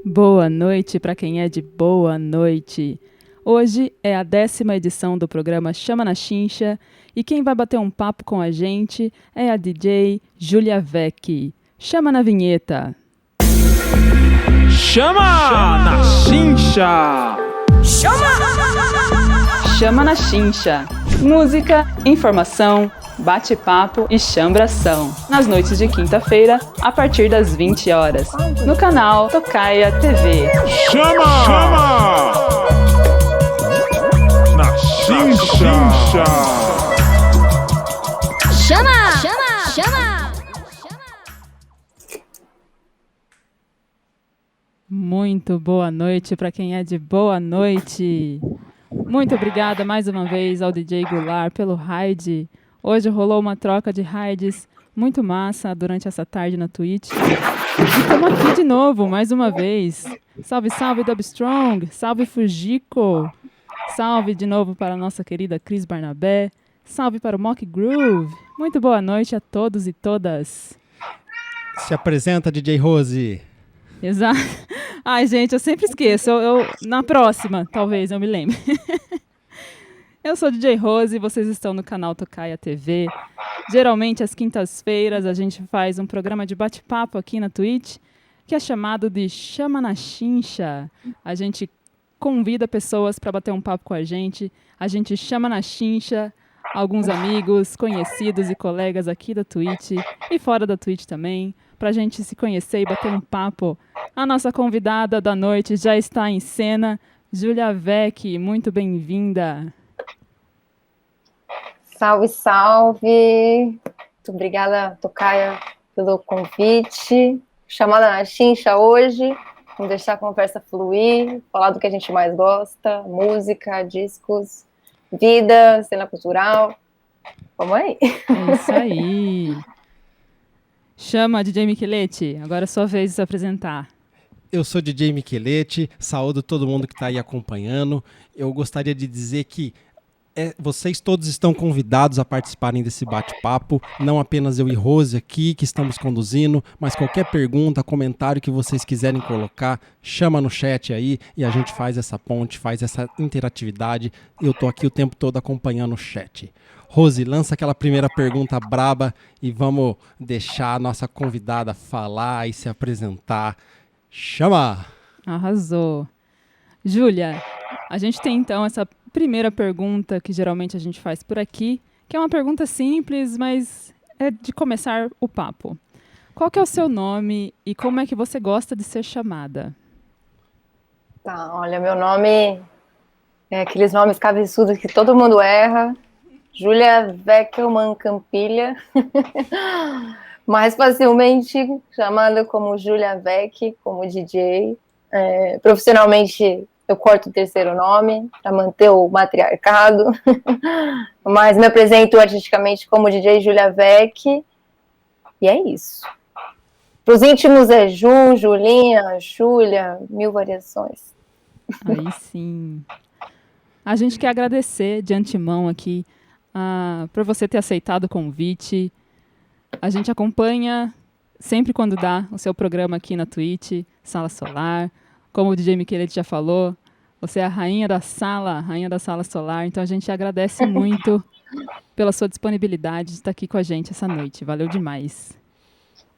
Boa noite para quem é de boa noite. Hoje é a 10ª edição do programa Chama na Chincha e quem vai bater um papo com a gente é a DJ Júlia Vecchi. Chama na vinheta. Chama na Chincha! Chama na Chincha. Música, informação, bate-papo e chambração. Nas noites de quinta-feira, a partir das 20 horas. No canal Tocaia TV. Chama! Na Chincha! Chama! Muito boa noite para quem é de boa noite. Muito obrigada mais uma vez ao DJ Goulart pelo raid. Hoje rolou uma troca de raids muito massa durante essa tarde na Twitch. E estamos aqui de novo, mais uma vez. Salve, salve, Dubstrong. Salve, Fujiko. Salve de novo para a nossa querida Cris Barnabé. Salve para o Mock Groove. Muito boa noite a todos e todas. Se apresenta, DJ Rose. Exato. Ai, gente, eu sempre esqueço. Na próxima, talvez, eu me lembre. Eu sou DJ Rose e vocês estão no canal Tocaia TV. Geralmente, às quintas-feiras, a gente faz um programa de bate-papo aqui na Twitch, que é chamado de Chama na Chincha. A gente convida pessoas para bater um papo com a gente chama na chincha alguns amigos, conhecidos e colegas aqui da Twitch e fora da Twitch também, para a gente se conhecer e bater um papo. A nossa convidada da noite já está em cena, Júlia Vecchi, muito bem-vinda. Salve, salve! Muito obrigada, Tocaia, pelo convite. Chamada na Chincha hoje. Vamos deixar a conversa fluir, falar do que a gente mais gosta, música, discos, vida, cena cultural. Vamos aí. É isso aí. Chama, DJ Micheletti. Agora é sua vez de se apresentar. Eu sou DJ Micheletti, saúdo todo mundo que está aí acompanhando. Eu gostaria de dizer que vocês todos estão convidados a participarem desse bate-papo, não apenas eu e Rose aqui que estamos conduzindo, mas qualquer pergunta, comentário que vocês quiserem colocar, chama no chat aí e a gente faz essa ponte, faz essa interatividade. Eu tô aqui o tempo todo acompanhando o chat. Rose, lança aquela primeira pergunta braba e vamos deixar a nossa convidada falar e se apresentar. Chama! Arrasou. Júlia, a gente tem então essa primeira pergunta que geralmente a gente faz por aqui, que é uma pergunta simples, mas é de começar o papo. Qual que é o seu nome e como é que você gosta de ser chamada? Tá, olha, meu nome é aqueles nomes cabeçudos que todo mundo erra. Júlia Veckelman Campilha. Mais facilmente chamada como Júlia Vecchi, como DJ. Profissionalmente, eu corto o terceiro nome para manter o matriarcado, mas me apresento artisticamente como DJ Júlia Vecchi, e é isso. Para os íntimos é Ju, Julinha, Júlia, mil variações. Aí sim. A gente quer agradecer de antemão aqui por você ter aceitado o convite. A gente acompanha sempre quando dá o seu programa aqui na Twitch, Sala Solar. Como o DJ Micheletti já falou, você é a rainha da sala solar, então a gente agradece muito pela sua disponibilidade de estar aqui com a gente essa noite. Valeu demais.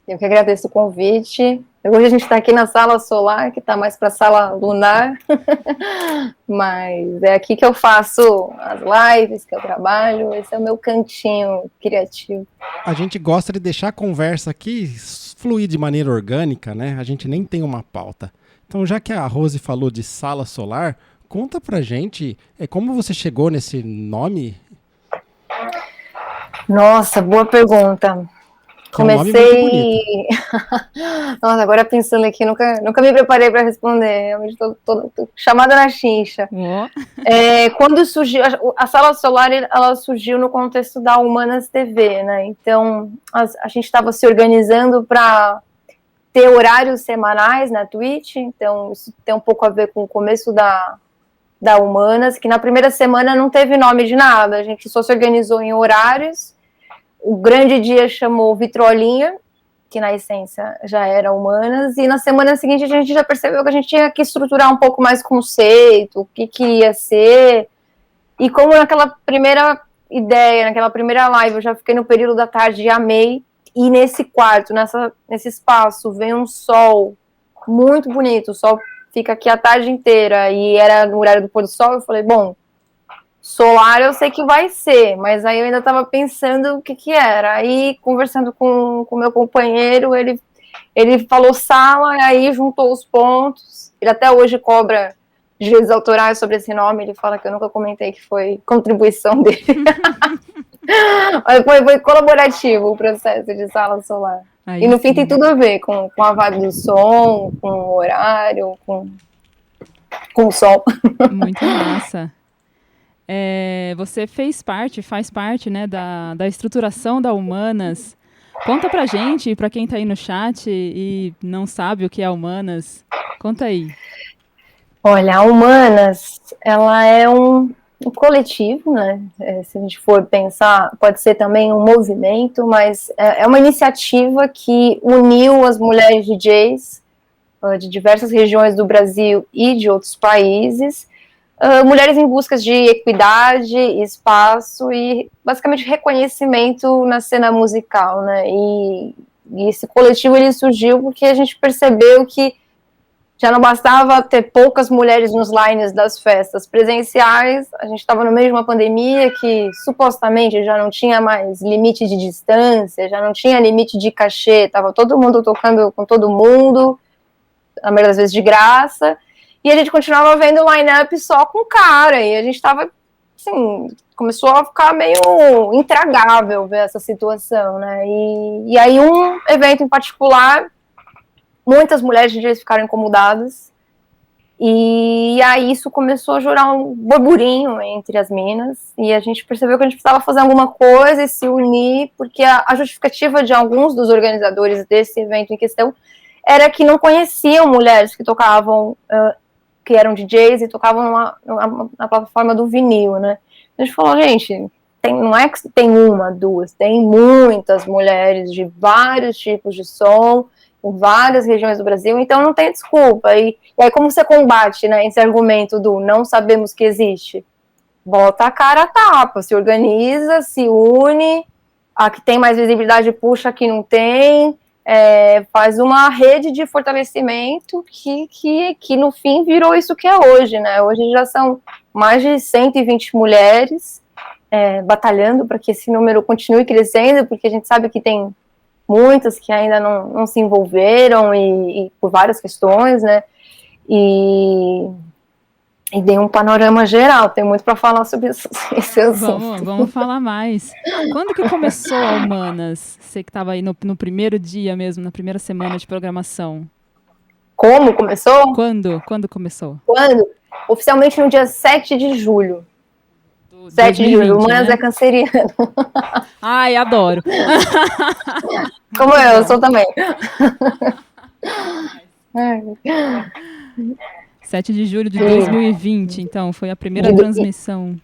Eu que agradeço o convite. Hoje a gente está aqui na sala solar, que está mais para a sala lunar, mas é aqui que eu faço as lives, que eu trabalho, esse é o meu cantinho criativo. A gente gosta de deixar a conversa aqui fluir de maneira orgânica, né? A gente nem tem uma pauta. Então, já que a Rose falou de sala solar, conta pra gente como você chegou nesse nome? Nossa, boa pergunta. Comecei... Nossa, agora pensando aqui, nunca me preparei para responder. Realmente tô chamada na chincha. Quando surgiu... A Sala Solar, ela surgiu no contexto da Humanas TV, né? Então, a gente estava se organizando para ter horários semanais na Twitch, então isso tem um pouco a ver com o começo da Humanas, que na primeira semana não teve nome de nada, a gente só se organizou em horários. O grande dia chamou Vitrolinha, que na essência já era humanas, e na semana seguinte a gente já percebeu que a gente tinha que estruturar um pouco mais o conceito, o que ia ser, e como naquela primeira ideia, naquela primeira live, eu já fiquei no período da tarde e amei, e nesse quarto, nesse espaço, vem um sol muito bonito, o sol fica aqui a tarde inteira, e era no horário do pôr do sol, eu falei, bom, solar eu sei que vai ser, mas aí eu ainda estava pensando o que era. Aí, conversando com o meu companheiro, ele falou sala, e aí juntou os pontos. Ele até hoje cobra direitos autorais sobre esse nome, ele fala que eu nunca comentei que foi contribuição dele. foi colaborativo o processo de sala solar. Aí e no sim. fim tem tudo a ver com a vibe do som, com o horário, com o sol. Muito massa. Você faz parte, né, da estruturação da Humanas. Conta pra gente, pra quem tá aí no chat e não sabe o que é Humanas, conta aí. Olha, a Humanas, ela é um coletivo, né? Se a gente for pensar, pode ser também um movimento, mas é uma iniciativa que uniu as mulheres DJs de diversas regiões do Brasil e de outros países, mulheres em busca de equidade, espaço e basicamente reconhecimento na cena musical, né? E esse coletivo ele surgiu porque a gente percebeu que já não bastava ter poucas mulheres nos lines das festas presenciais, a gente estava no meio de uma pandemia que supostamente já não tinha mais limite de distância, já não tinha limite de cachê, estava todo mundo tocando com todo mundo, a maioria das vezes de graça, e a gente continuava vendo o line-up só com cara, e a gente estava, assim, começou a ficar meio intragável ver essa situação, né, e aí um evento em particular, muitas mulheres DJs ficaram incomodadas, e aí isso começou a gerar um burburinho entre as minas, e a gente percebeu que a gente precisava fazer alguma coisa e se unir, porque a justificativa de alguns dos organizadores desse evento em questão era que não conheciam mulheres que tocavam, que eram DJs e tocavam na plataforma do vinil, né? A gente falou, gente, não é que tem uma, duas, tem muitas mulheres de vários tipos de som, em várias regiões do Brasil, então não tem desculpa. E aí como você combate, né, esse argumento do não sabemos que existe? Bota a cara a tapa, se organiza, se une, a que tem mais visibilidade puxa a que não tem, faz uma rede de fortalecimento que no fim virou isso que é hoje, né? Hoje já são mais de 120 mulheres batalhando para que esse número continue crescendo, porque a gente sabe que tem muitas que ainda não se envolveram e por várias questões, né? E dei um panorama geral, tem muito para falar sobre esse assunto. Vamos falar mais. Quando que começou a Humanas? Você que estava aí no primeiro dia mesmo, na primeira semana de programação. Como começou? Quando começou? Oficialmente no dia 7 de julho. 7 de julho, Humanas, né? É canceriano. Ai, adoro. Como eu sou também. 7 de julho de 2020, então, foi a primeira transmissão.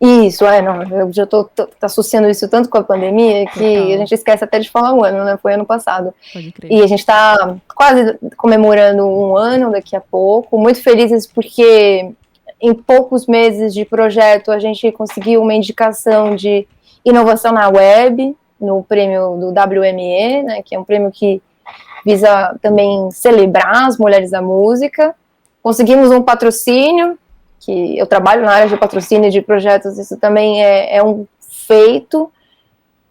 Isso, não, eu já tô associando isso tanto com a pandemia que a gente esquece até de falar um ano, né? Foi ano passado. Pode crer. E a gente tá quase comemorando um ano daqui a pouco, muito felizes porque em poucos meses de projeto a gente conseguiu uma indicação de inovação na web, no prêmio do WME, né, que é um prêmio que visa também celebrar as mulheres da música. Conseguimos um patrocínio, que eu trabalho na área de patrocínio de projetos, isso também é um feito.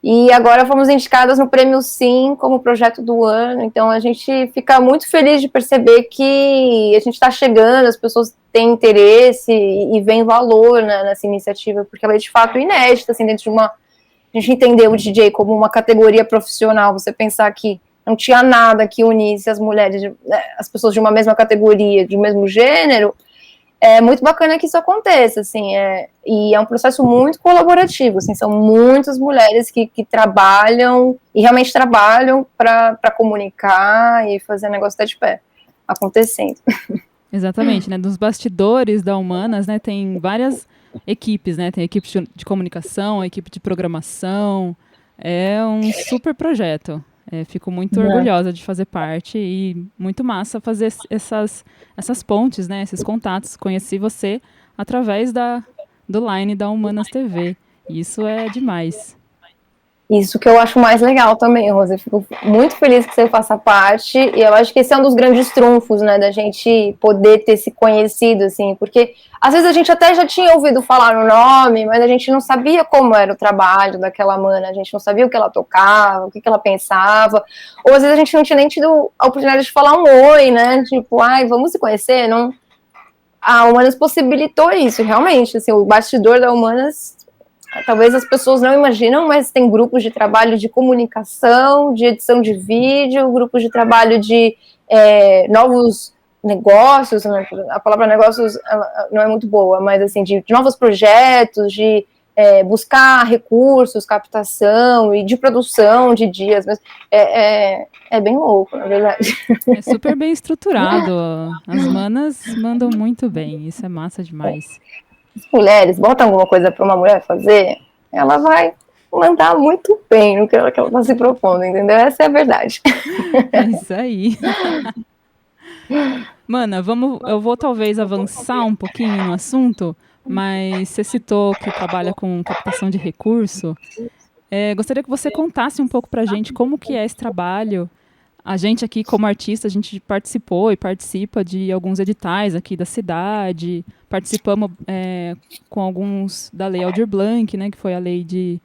E agora fomos indicadas no Prêmio Sim como projeto do ano, então a gente fica muito feliz de perceber que a gente está chegando, as pessoas têm interesse e veem valor, né, nessa iniciativa, porque ela é de fato inédita, assim, dentro de uma... A gente entendeu o DJ como uma categoria profissional, você pensar que não tinha nada que unisse as mulheres, as pessoas de uma mesma categoria, de um mesmo gênero, é muito bacana que isso aconteça, assim, e é um processo muito colaborativo, assim, são muitas mulheres que trabalham, e realmente trabalham para comunicar e fazer o negócio estar de pé, acontecendo. Exatamente, né, dos bastidores da Humanas, né, tem várias equipes, né, tem a equipe de comunicação, a equipe de programação, é um super projeto. Fico muito orgulhosa de fazer parte e muito massa fazer essas pontes, né? Esses contatos. Conheci você através do Line da Humanas TV. Isso é demais. Isso que eu acho mais legal também, Rosa. Eu fico muito feliz que você faça parte, e eu acho que esse é um dos grandes trunfos, né, da gente poder ter se conhecido, assim, porque às vezes a gente até já tinha ouvido falar no nome, mas a gente não sabia como era o trabalho daquela mana, a gente não sabia o que ela tocava, o que ela pensava, ou às vezes a gente não tinha nem tido a oportunidade de falar um oi, né, tipo, vamos se conhecer, não? A Humanas possibilitou isso, realmente, assim, o bastidor da Humanas, talvez as pessoas não imaginam, mas tem grupos de trabalho de comunicação, de edição de vídeo, grupos de trabalho de novos negócios, né? A palavra negócios não é muito boa, mas assim, de novos projetos, de buscar recursos, captação e de produção de dias, mas é bem louco, na verdade. É super bem estruturado. As manas mandam muito bem, isso é massa demais. Mulheres, bota alguma coisa para uma mulher fazer, ela vai mandar muito bem no que ela está se propondo, entendeu? Essa é a verdade. É isso aí. Mana, eu vou talvez avançar um pouquinho no assunto, mas você citou que trabalha com captação de recurso. Gostaria que você contasse um pouco pra gente como que é esse trabalho. A gente aqui, como artista, a gente participou e participa de alguns editais aqui da cidade. Participamos com alguns da Lei Aldir Blanc, né, que foi a lei de...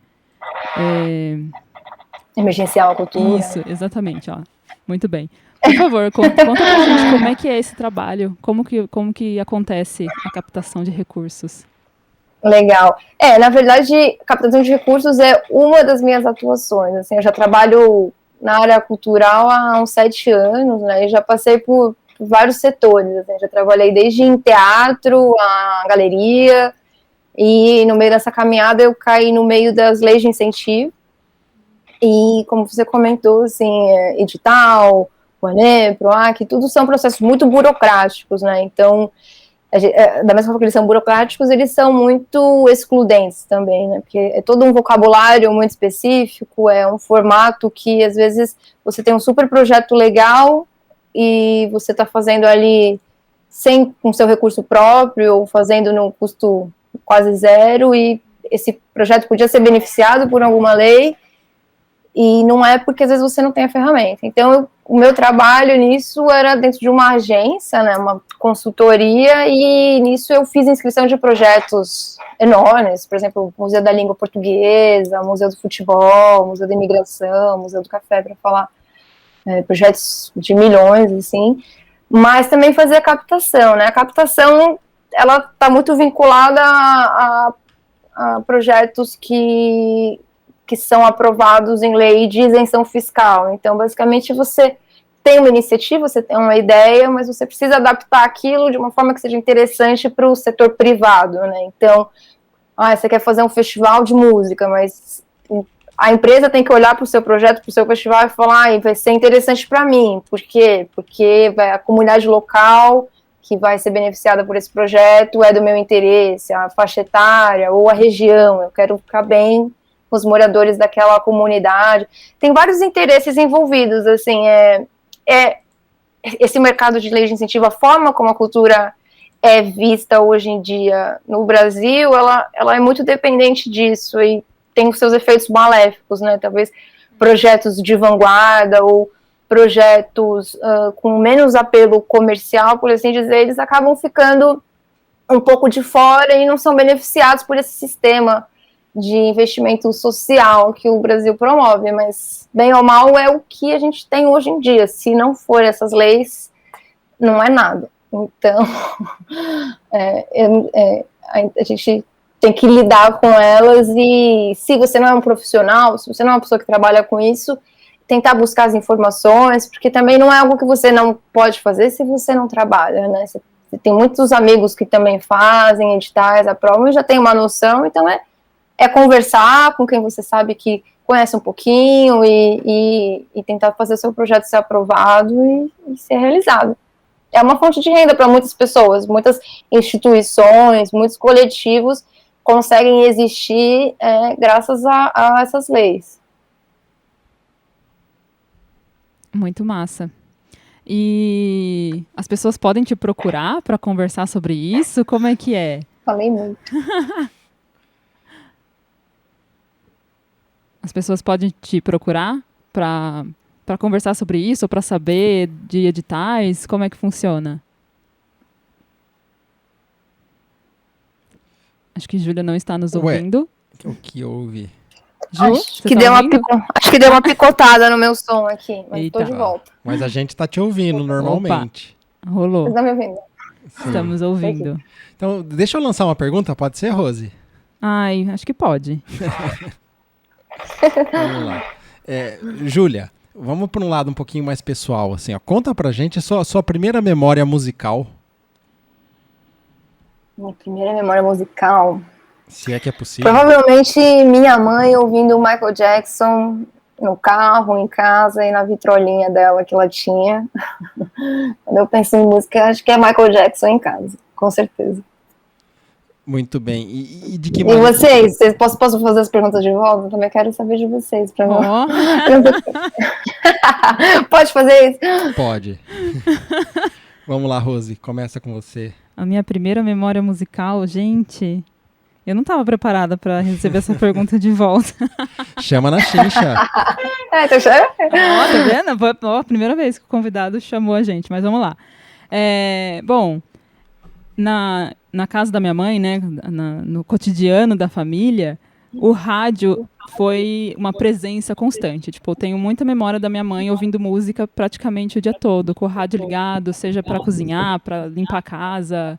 Emergencial cultura. Isso, exatamente. Ó. Muito bem. Por favor, conta pra gente como é que é esse trabalho, como que acontece a captação de recursos. Legal. Na verdade, captação de recursos é uma das minhas atuações. Assim, eu já trabalho na área cultural há uns 7 anos, né? E já passei por vários setores. Assim, já trabalhei desde em teatro, a galeria, e no meio dessa caminhada eu caí no meio das leis de incentivo. E como você comentou, assim, edital, Rouanet, PROAC, tudo são processos muito burocráticos, né? Então, da mesma forma que eles são burocráticos, eles são muito excludentes também, né? Porque é todo um vocabulário muito específico, é um formato que, às vezes, você tem um super projeto legal e você está fazendo ali com seu recurso próprio, ou fazendo num custo quase zero, e esse projeto podia ser beneficiado por alguma lei, e não é porque às vezes você não tem a ferramenta. Então, o meu trabalho nisso era dentro de uma agência, né, uma consultoria, e nisso eu fiz inscrição de projetos enormes, por exemplo, Museu da Língua Portuguesa, Museu do Futebol, Museu da Imigração, Museu do Café, para falar projetos de milhões, assim, mas também fazer a captação, né, a captação, ela está muito vinculada a projetos que são aprovados em lei de isenção fiscal. Então, basicamente, você tem uma iniciativa, você tem uma ideia, mas você precisa adaptar aquilo de uma forma que seja interessante para o setor privado, né? Então, você quer fazer um festival de música, mas a empresa tem que olhar para o seu projeto, para o seu festival e falar, vai ser interessante para mim. Por quê? Porque a comunidade local que vai ser beneficiada por esse projeto é do meu interesse, a faixa etária ou a região, eu quero ficar bem os moradores daquela comunidade. Tem vários interesses envolvidos, assim, esse mercado de lei de incentivo, a forma como a cultura é vista hoje em dia no Brasil, ela é muito dependente disso, e tem os seus efeitos maléficos, né, talvez projetos de vanguarda, ou projetos com menos apelo comercial, por assim dizer, eles acabam ficando um pouco de fora e não são beneficiados por esse sistema de investimento social que o Brasil promove, mas bem ou mal é o que a gente tem hoje em dia. Se não for essas leis, não é nada. Então, a gente tem que lidar com elas, e se você não é um profissional, se você não é uma pessoa que trabalha com isso, tentar buscar as informações, porque também não é algo que você não pode fazer se você não trabalha, né? Você tem muitos amigos que também fazem editais, aprovam, e já tem uma noção, então é conversar com quem você sabe que conhece um pouquinho e tentar fazer seu projeto ser aprovado e ser realizado. É uma fonte de renda para muitas pessoas, muitas instituições, muitos coletivos conseguem existir graças a essas leis. Muito massa. E as pessoas podem te procurar para conversar sobre isso? Como é que é? Falei muito. As pessoas podem te procurar para conversar sobre isso ou para saber de editais? Como é que funciona? Acho que Júlia não está nos Ué. ouvindo. O que houve? Ju, Acho você que, tá deu ouvindo? acho que deu uma picotada no meu som aqui, mas Eita. tô de volta. Mas a gente tá te ouvindo normalmente. Rolou. Vocês estão me ouvindo? Sim. Estamos ouvindo. Então, deixa eu lançar uma pergunta, pode ser, Rose? Ai, acho que pode. Vamos lá. Júlia, vamos para um lado um pouquinho mais pessoal, assim, ó. Conta pra gente a sua primeira memória musical, Minha primeira memória musical. se é que é possível. Provavelmente minha mãe ouvindo Michael Jackson no carro, em casa e na vitrolinha dela que ela tinha. Quando eu penso em música, acho que é Michael Jackson em casa, com certeza. Muito bem. E de que E maneira... vocês? Posso fazer as perguntas de volta? Eu também quero saber de vocês. Pra mim. Ó, Pode fazer isso? Pode. Vamos lá, Rose, começa com você. a minha primeira memória musical, gente. Eu não estava preparada para receber essa pergunta de volta. Chama na chincha. Então, já... Ó, tá vendo? Foi a primeira vez que o convidado chamou a gente, mas vamos lá. Bom, na casa da minha mãe, né, no cotidiano da família, o rádio foi uma presença constante. Tipo, eu tenho muita memória da minha mãe ouvindo música praticamente o dia todo, com o rádio ligado, seja para cozinhar, para limpar a casa,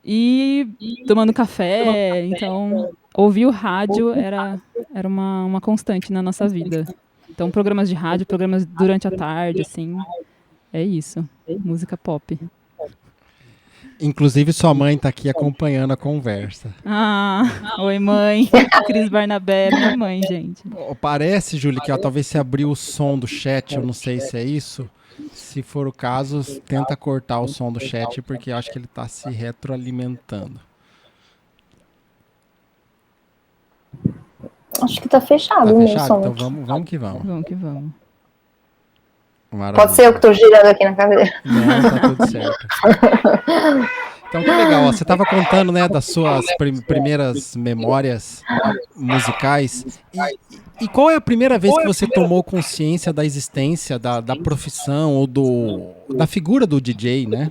e tomando café. Então, ouvir o rádio era uma constante na nossa vida. Então, programas de rádio, programas durante a tarde, assim, é isso. Música pop. Inclusive, sua mãe tá aqui acompanhando a conversa. Ah, oi mãe. Cris Barnabé, minha mãe, gente. Parece, Júlia, que talvez se abriu o som do chat, eu não sei se é isso. Se for o caso, tenta cortar o som do chat, porque eu acho que ele tá se retroalimentando. Acho que tá fechado Tá o meu fechado? som. Então Aqui. vamos que vamos. Vamos que vamos. Maravilha. Pode ser eu que tô girando aqui na cadeira. Não, tá tudo certo. Então, que legal. Ó, você estava contando, né, das suas primeiras memórias musicais. E qual é a primeira vez que você tomou consciência da existência, da profissão ou da figura do DJ, né?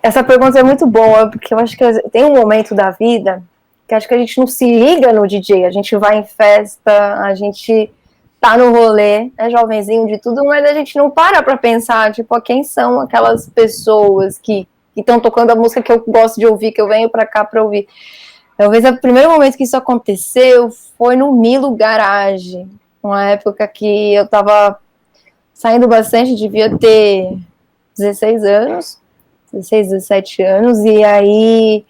Essa pergunta é muito boa, porque eu acho que tem um momento da vida que acho que a gente não se liga no DJ. A gente vai em festa, a gente tá no rolê, é jovenzinho de tudo, mas a gente não para pra pensar, tipo, quem são aquelas pessoas que estão tocando a música que eu gosto de ouvir, que eu venho pra cá pra ouvir. Talvez o primeiro momento que isso aconteceu foi no Milo Garage, uma época que eu tava saindo bastante, devia ter 16 anos, 16, 17 anos, e aí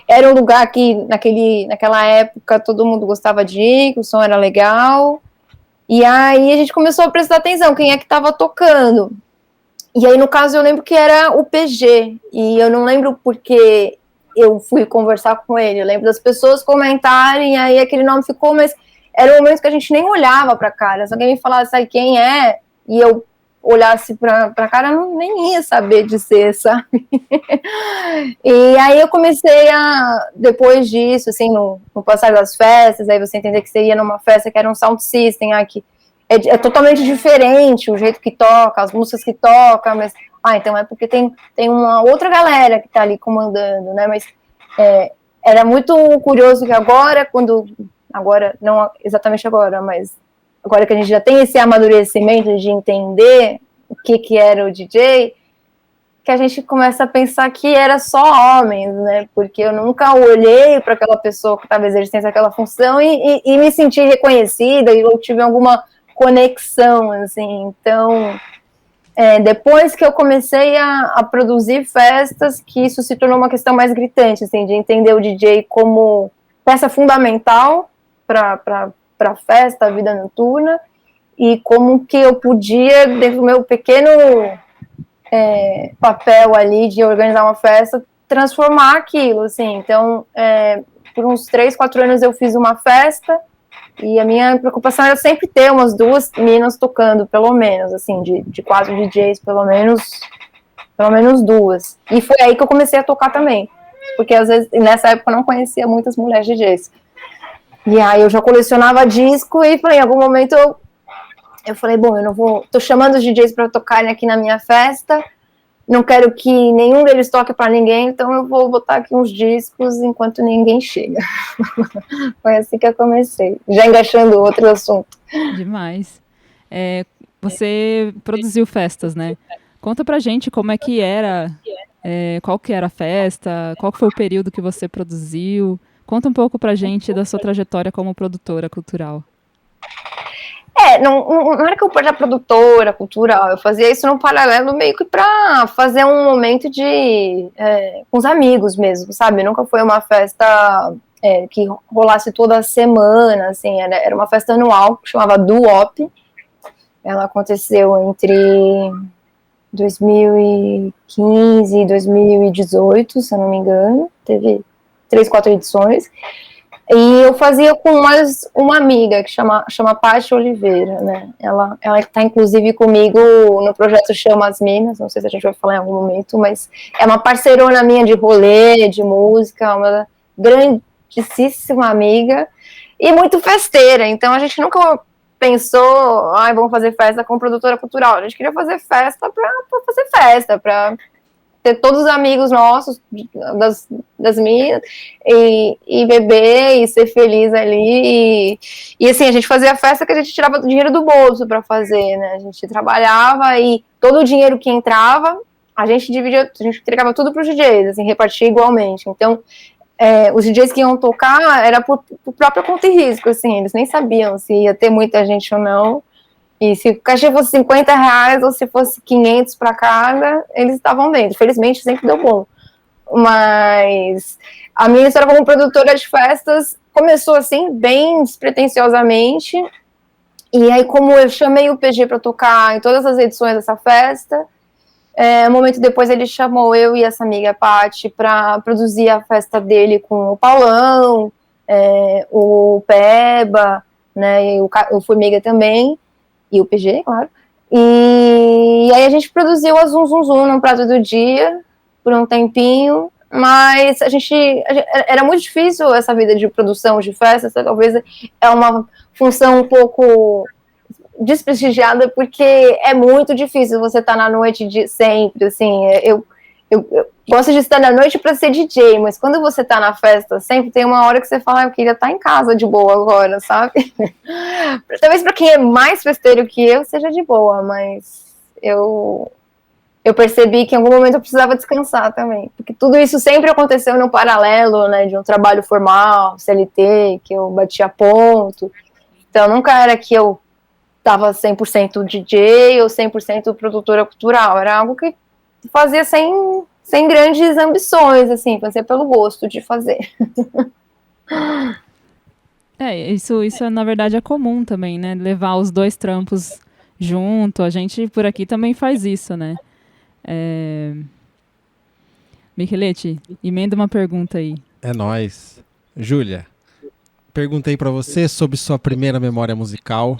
era um lugar que naquela época todo mundo gostava de ir, que o som era legal. E aí a gente começou a prestar atenção, quem é que estava tocando. E aí, no caso, eu lembro que era o PG. E eu não lembro porque eu fui conversar com ele. Eu lembro das pessoas comentarem, aí aquele nome ficou, mas era um momento que a gente nem olhava pra cara. Se alguém me falasse, sabe quem é? E eu olhasse pra cara, eu nem ia saber dizer, sabe? E aí eu comecei depois disso, assim, no passar das festas, aí você entender que você ia numa festa que era um sound system, que é totalmente diferente o jeito que toca, as músicas que toca, mas, então é porque tem uma outra galera que tá ali comandando, né, mas era muito curioso que agora, não exatamente agora, mas agora que a gente já tem esse amadurecimento de entender o que era o DJ, que a gente começa a pensar que era só homens, né? Porque eu nunca olhei para aquela pessoa que estava exercendo aquela função e me senti reconhecida, e eu tive alguma conexão, assim. Então, depois que eu comecei a produzir festas, que isso se tornou uma questão mais gritante, assim, de entender o DJ como peça fundamental para a festa, a vida noturna, e como que eu podia, dentro do meu pequeno papel ali de organizar uma festa, transformar aquilo, assim. Então, por uns 3, 4 anos eu fiz uma festa, E a minha preocupação era sempre ter umas 2 meninas tocando, pelo menos, assim, de 4 DJs, pelo menos 2. E foi aí que eu comecei a tocar também. Porque às vezes, nessa época, eu não conhecia muitas mulheres DJs. E aí eu já colecionava disco e falei, em algum momento eu falei, bom, eu não vou... Tô chamando os DJs para tocarem aqui na minha festa, não quero que nenhum deles toque para ninguém, então eu vou botar aqui uns discos enquanto ninguém chega. Foi assim que eu comecei, já engaixando outro assunto. Demais. Você produziu festas, né? Conta pra gente como é que era, qual que era a festa, qual que foi o período que você produziu. Conta um pouco pra gente da sua trajetória como produtora cultural. Não era que eu era produtora cultural, eu fazia isso num paralelo meio que para fazer um momento com os amigos mesmo, sabe? Nunca foi uma festa que rolasse toda semana, assim, era uma festa anual que chamava Duop. Ela aconteceu entre 2015 e 2018, se eu não me engano, teve 3, 4 edições. E eu fazia com mais uma amiga que chama Paty Oliveira, né? Ela está inclusive comigo no projeto Chama as Minas, não sei se a gente vai falar em algum momento, mas é uma parceirona minha de rolê, de música, uma grandíssima amiga e muito festeira. Então a gente nunca pensou, vamos fazer festa com produtora cultural. A gente queria fazer festa para fazer festa, para ter todos os amigos nossos, das minhas, e beber, e ser feliz ali, e assim, a gente fazia festa que a gente tirava dinheiro do bolso para fazer, né, a gente trabalhava, e todo o dinheiro que entrava, a gente dividia, a gente entregava tudo para os DJs, assim, repartia igualmente, então, os DJs que iam tocar, era por própria conta e risco, assim, eles nem sabiam se ia ter muita gente ou não. E se o cachê fosse R$50 ou se fosse 500 para cada, eles estavam dentro. Felizmente, sempre deu bom. Mas a minha história como produtora de festas começou assim, bem despretensiosamente. E aí, como eu chamei o PG para tocar em todas as edições dessa festa, um momento depois ele chamou eu e essa amiga Paty para produzir a festa dele com o Paulão, o Peba, né, e o Formiga também. E o PG, claro. E aí a gente produziu a Zum Zum Zum no Prato do Dia, por um tempinho, mas era muito difícil essa vida de produção de festas, talvez é uma função um pouco desprestigiada, porque é muito difícil você estar na noite sempre, assim, eu gosto de estar na noite para ser DJ, mas quando você tá na festa, sempre tem uma hora que você fala, eu queria estar em casa de boa agora, sabe? Talvez para quem é mais festeiro que eu, seja de boa, mas eu percebi que em algum momento eu precisava descansar também, porque tudo isso sempre aconteceu no paralelo, né, de um trabalho formal, CLT, que eu batia ponto, então nunca era que eu tava 100% DJ ou 100% produtora cultural, era algo que fazia sem grandes ambições, assim, fazer pelo gosto de fazer. Isso na verdade é comum também, né? Levar os 2 trampos junto. A gente por aqui também faz isso, né? Michelete, emenda uma pergunta aí. É nóis. Júlia, perguntei pra você sobre sua primeira memória musical.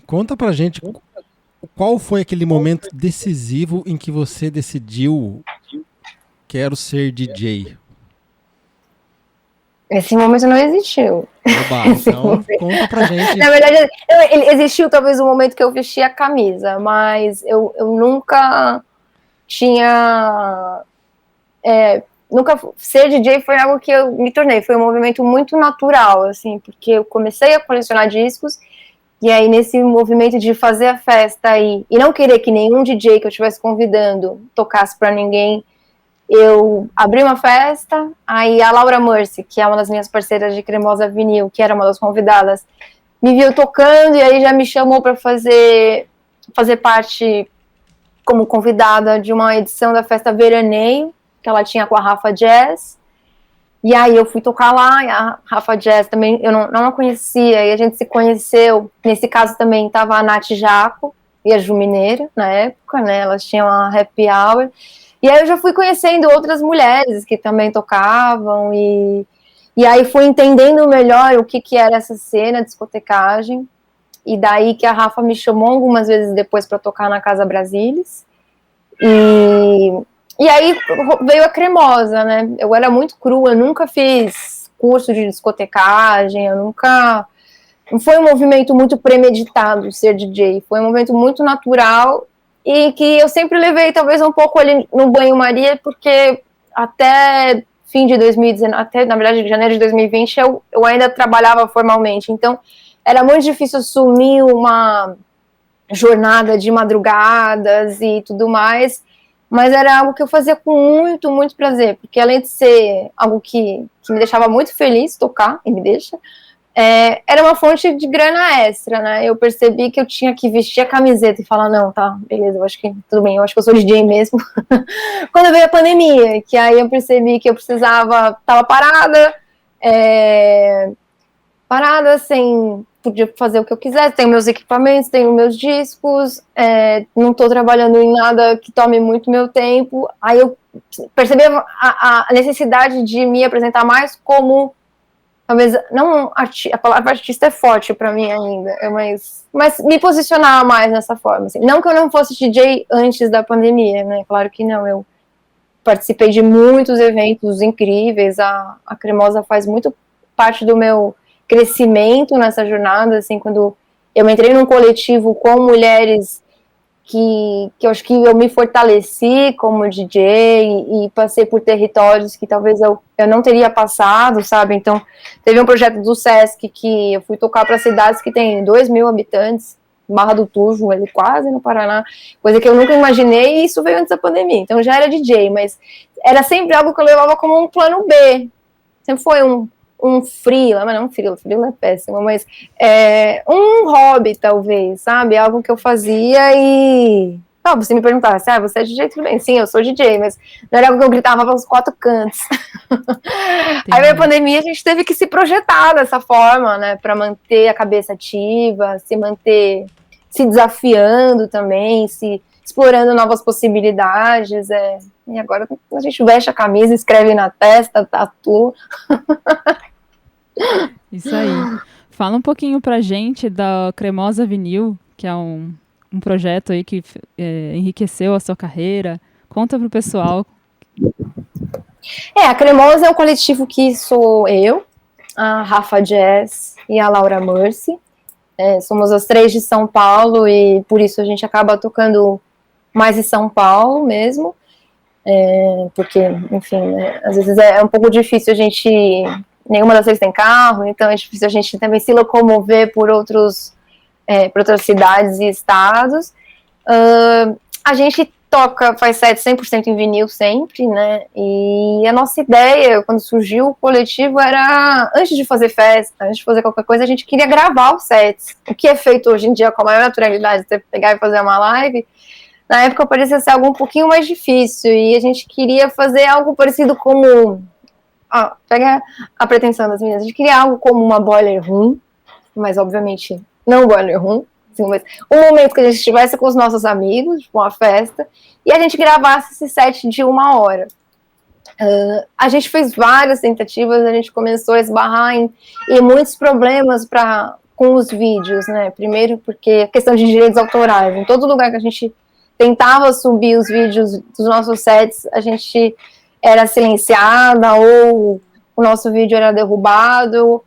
Conta pra gente qual foi aquele momento decisivo em que você decidiu quero ser DJ. Esse momento não existiu. Oba, então conta pra gente. Na verdade, ele existiu talvez o momento que eu vesti a camisa, mas eu nunca tinha... nunca ser DJ foi algo que eu me tornei, foi um movimento muito natural, assim, porque eu comecei a colecionar discos, e aí nesse movimento de fazer a festa e não querer que nenhum DJ que eu estivesse convidando tocasse para ninguém, eu abri uma festa, aí a Laura Mercy, que é uma das minhas parceiras de Cremosa Vinil, que era uma das convidadas, me viu tocando e aí já me chamou para fazer parte como convidada de uma edição da festa Veraneio, que ela tinha com a Rafa Jazz. E aí eu fui tocar lá, e a Rafa Jazz também, eu não a conhecia, e a gente se conheceu, nesse caso também estava a Nath Jaco e a Ju Mineira, na época, né, elas tinham a Happy Hour, e aí eu já fui conhecendo outras mulheres que também tocavam, e E aí fui entendendo melhor o que era essa cena de discotecagem, e daí que a Rafa me chamou algumas vezes depois para tocar na Casa Brasilis, e aí veio a Cremosa, né? Eu era muito crua, eu nunca fiz curso de discotecagem, não foi um movimento muito premeditado ser DJ, foi um movimento muito natural e que eu sempre levei talvez um pouco ali no banho-maria, porque até fim de 2019, até na verdade janeiro de 2020 eu ainda trabalhava formalmente, então era muito difícil assumir uma jornada de madrugadas e tudo mais, mas era algo que eu fazia com muito, muito prazer, porque além de ser algo que me deixava muito feliz tocar, e me deixa, era uma fonte de grana extra, né? Eu percebi que eu tinha que vestir a camiseta e falar, não, tá, beleza, eu acho que tudo bem, eu acho que eu sou DJ mesmo. Quando veio a pandemia, que aí eu percebi que eu precisava, tava parada, sem, podia fazer o que eu quisesse, tenho meus equipamentos, tenho meus discos, não estou trabalhando em nada que tome muito meu tempo, aí eu percebi a necessidade de me apresentar mais como, talvez, não, a palavra artista é forte para mim ainda, mas me posicionar mais nessa forma, assim. Não que eu não fosse DJ antes da pandemia, né, claro que não, eu participei de muitos eventos incríveis, a Cremosa faz muito parte do meu crescimento nessa jornada, assim, quando eu entrei num coletivo com mulheres que eu acho que eu me fortaleci como DJ e passei por territórios que talvez eu não teria passado, sabe? Então, teve um projeto do Sesc que eu fui tocar para cidades que tem 2.000 habitantes, Barra do Turvo, ali quase no Paraná, coisa que eu nunca imaginei, e isso veio antes da pandemia, então já era DJ, mas era sempre algo que eu levava como um plano B, sempre foi um freela, mas não um freela é péssimo, mas um hobby, talvez, sabe? Algo que eu fazia e... você me perguntasse, você é DJ? Tudo bem, sim, eu sou DJ, mas não era algo que eu gritava pelos 4 cantos. Aí veio a pandemia, a gente teve que se projetar dessa forma, né, para manter a cabeça ativa, se manter se desafiando também, se explorando novas possibilidades, e agora a gente veste a camisa, escreve na testa, tatua. Isso aí. Fala um pouquinho pra gente da Cremosa Vinil, que é um projeto aí que enriqueceu a sua carreira. Conta pro pessoal. A Cremosa é um coletivo que sou eu, a Rafa Jazz e a Laura Mercy. Somos as 3 de São Paulo e por isso a gente acaba tocando mais em São Paulo mesmo. Porque, enfim, né, às vezes é um pouco difícil nenhuma das 3 tem carro, então é difícil a gente também se locomover por outras cidades e estados. A gente faz set 100% em vinil sempre, né, e a nossa ideia, quando surgiu o coletivo, era, antes de fazer festa, antes de fazer qualquer coisa, a gente queria gravar os sets, o que é feito hoje em dia com a maior naturalidade, você pegar e fazer uma live. Na época parecia ser algo um pouquinho mais difícil, e a gente queria fazer algo parecido como... pega a pretensão das meninas, a gente queria algo como uma boiler room, mas obviamente não boiler room, assim, mas um momento que a gente estivesse com os nossos amigos, tipo uma festa, e a gente gravasse esse set de 1 hora. A gente fez várias tentativas, a gente começou a esbarrar em muitos problemas com os vídeos, né? Primeiro porque a questão de direitos autorais, em todo lugar que a gente tentava subir os vídeos dos nossos sets, a gente era silenciada ou o nosso vídeo era derrubado.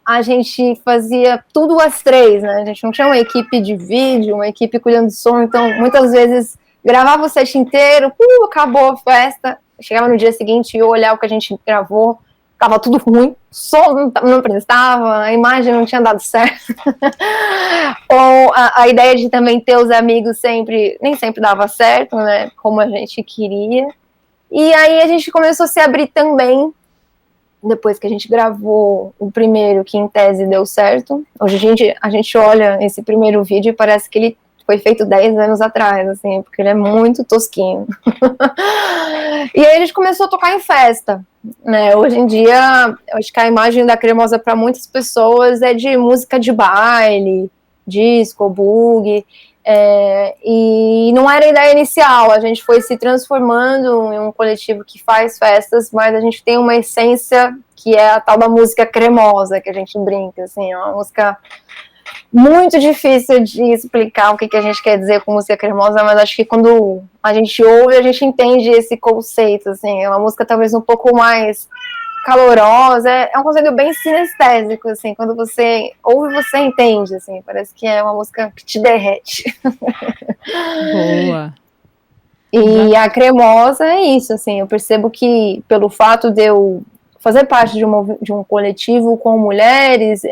A gente fazia tudo às 3, né? A gente não tinha uma equipe de vídeo, uma equipe cuidando do som, então muitas vezes gravava o set inteiro, acabou a festa, chegava no dia seguinte e eu olhava o que a gente gravou, estava tudo ruim, o som não prestava, a imagem não tinha dado certo. Ou a ideia de também ter os amigos nem sempre dava certo, né? Como a gente queria. E aí a gente começou a se abrir também, depois que a gente gravou o primeiro, que em tese deu certo. Hoje a gente olha esse primeiro vídeo e parece que ele foi feito 10 anos atrás, assim, porque ele é muito tosquinho. E aí a gente começou a tocar em festa, né? Hoje em dia, eu acho que a imagem da Cremosa para muitas pessoas é de música de baile, disco, boogie, e não era a ideia inicial, a gente foi se transformando em um coletivo que faz festas, mas a gente tem uma essência que é a tal da música cremosa, que a gente brinca, assim, é uma música muito difícil de explicar o que a gente quer dizer com música cremosa, mas acho que quando a gente ouve, a gente entende esse conceito, assim, é uma música talvez um pouco mais calorosa, é um conceito bem sinestésico, assim, quando você ouve, você entende, assim, parece que é uma música que te derrete. Boa. E a cremosa é isso, assim, eu percebo que pelo fato de eu fazer parte de um coletivo com mulheres,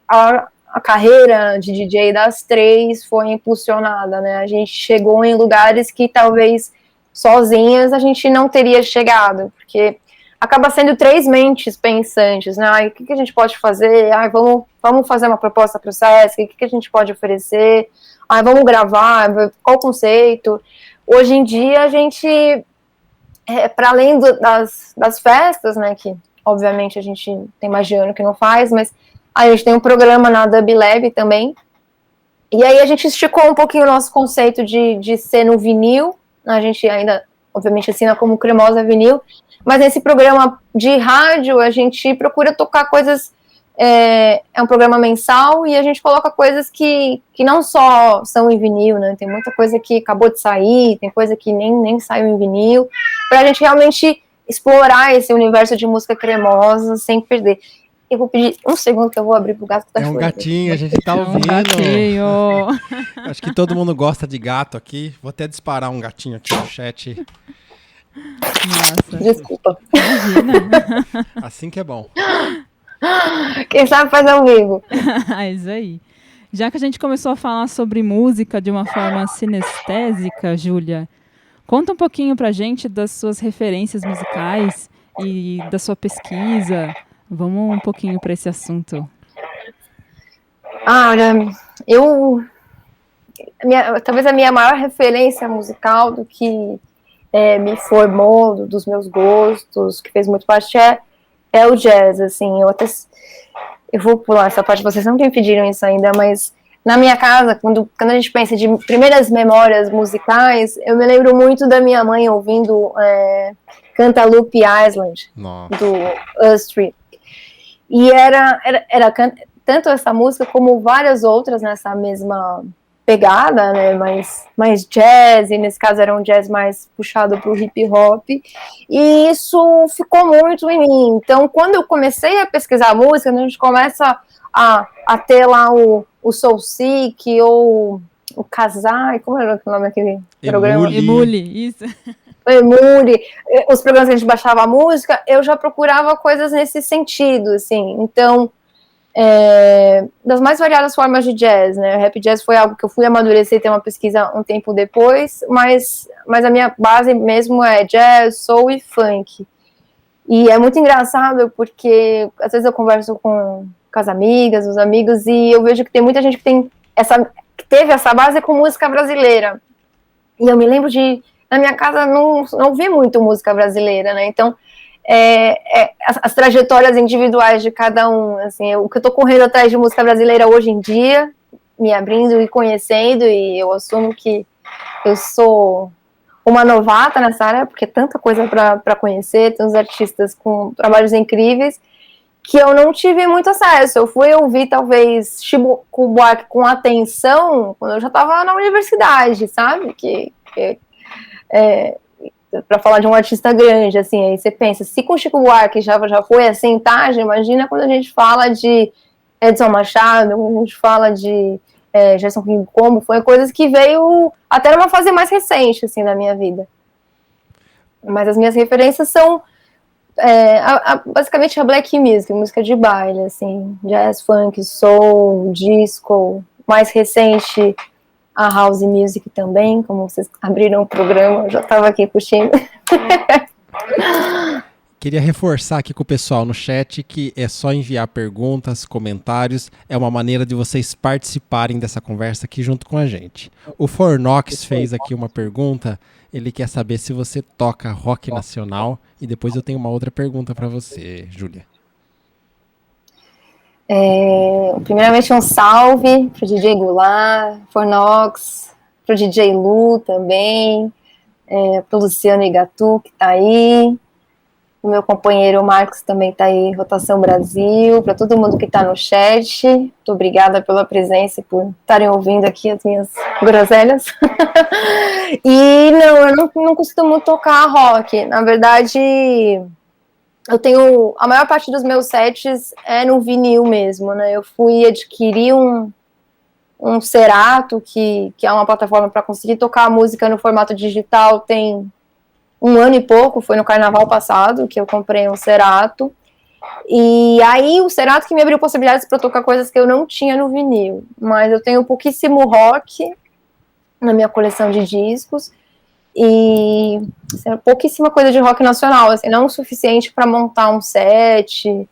a carreira de DJ das três foi impulsionada, né? A gente chegou em lugares que talvez sozinhas a gente não teria chegado, porque acaba sendo três mentes pensantes, né? Ai, o que a gente pode fazer? Ai, vamos fazer uma proposta para o Sesc, o que a gente pode oferecer? Ai, vamos gravar, qual o conceito? Hoje em dia a gente, para além das festas, né, que obviamente a gente tem mais de ano que não faz, mas a gente tem um programa na Dub Lab também, e aí a gente esticou um pouquinho o nosso conceito de ser no vinil, a gente ainda, obviamente, assina como Cremosa Vinil, mas nesse programa de rádio a gente procura tocar coisas, é um programa mensal, e a gente coloca coisas que não só são em vinil, né, tem muita coisa que acabou de sair, tem coisa que nem saiu em vinil, pra gente realmente explorar esse universo de música cremosa sem perder. Eu vou pedir um segundo que eu vou abrir pro gato que tá É um chorando. gatinho, a gente tá ouvindo. Gatinho. Acho que todo mundo gosta de gato aqui. Vou até disparar um gatinho aqui no chat. Nossa, Desculpa. imagina. Assim que é bom. Quem sabe faz ao vivo. É isso aí. Já que a gente começou a falar sobre música de uma forma sinestésica, Júlia, conta um pouquinho pra gente das suas referências musicais e da sua pesquisa. Vamos um pouquinho para esse assunto. Olha, talvez a minha maior referência musical do que me formou, dos meus gostos, que fez muito parte, é o jazz, assim, eu vou pular essa parte, vocês não me pediram isso ainda, mas na minha casa, quando a gente pensa de primeiras memórias musicais, eu me lembro muito da minha mãe ouvindo Cantaloupe Island, Nossa. do Street. E era tanto essa música como várias outras nessa mesma pegada, né, mais jazz, e nesse caso era um jazz mais puxado para o hip hop, e isso ficou muito em mim. Então, quando eu comecei a pesquisar música, a gente começa a ter lá o Soul Seek, ou o Kazai, como era o nome daquele programa? Emule, isso. Emule, os programas que a gente baixava a música, eu já procurava coisas nesse sentido, assim. Então, das mais variadas formas de jazz, né? O rap jazz foi algo que eu fui amadurecer e ter uma pesquisa um tempo depois, mas a minha base mesmo é jazz, soul e funk. E é muito engraçado porque às vezes eu converso com as amigas, os amigos, e eu vejo que tem muita gente que teve essa base com música brasileira. E eu me lembro na minha casa não vi muito música brasileira, né? Então, as trajetórias individuais de cada um, assim, o que eu tô correndo atrás de música brasileira hoje em dia, me abrindo e conhecendo, e eu assumo que eu sou uma novata nessa área, porque tanta coisa para conhecer, tantos artistas com trabalhos incríveis, que eu não tive muito acesso. Eu fui ouvir, talvez, Chico Buarque com atenção quando eu já estava na universidade, sabe? Para falar de um artista grande, assim, aí você pensa, se com Chico Buarque já foi assim, tá? Imagina quando a gente fala de Edson Machado, quando a gente fala de Gerson King Combo, foi coisas que veio até numa fase mais recente, assim, da minha vida. Mas as minhas referências são basicamente a black music, música de baile, assim, jazz, funk, soul, disco, mais recente, a house music também, como vocês abriram o programa, eu já estava aqui curtindo. Queria reforçar aqui com o pessoal no chat que é só enviar perguntas, comentários, é uma maneira de vocês participarem dessa conversa aqui junto com a gente. O Fornox fez aqui uma pergunta, ele quer saber se você toca rock nacional, e depois eu tenho uma outra pergunta para você, Júlia. Primeiramente um salve pro DJ Goulart, Fornox, pro DJ Lu também, pro Luciano Igatu, que tá aí. O meu companheiro Marcos também está aí, Rotação Brasil, para todo mundo que está no chat. Muito obrigada pela presença e por estarem ouvindo aqui as minhas groselhas. E eu não costumo tocar rock. Na verdade, eu tenho... A maior parte dos meus sets é no vinil mesmo, né? Eu fui adquirir um Serato, que é uma plataforma para conseguir tocar a música no formato digital, tem 1 ano e pouco, foi no carnaval passado que eu comprei um Serato, e aí o Serato que me abriu possibilidades para tocar coisas que eu não tinha no vinil, mas eu tenho pouquíssimo rock na minha coleção de discos, e assim, pouquíssima coisa de rock nacional, assim, não o suficiente para montar um set,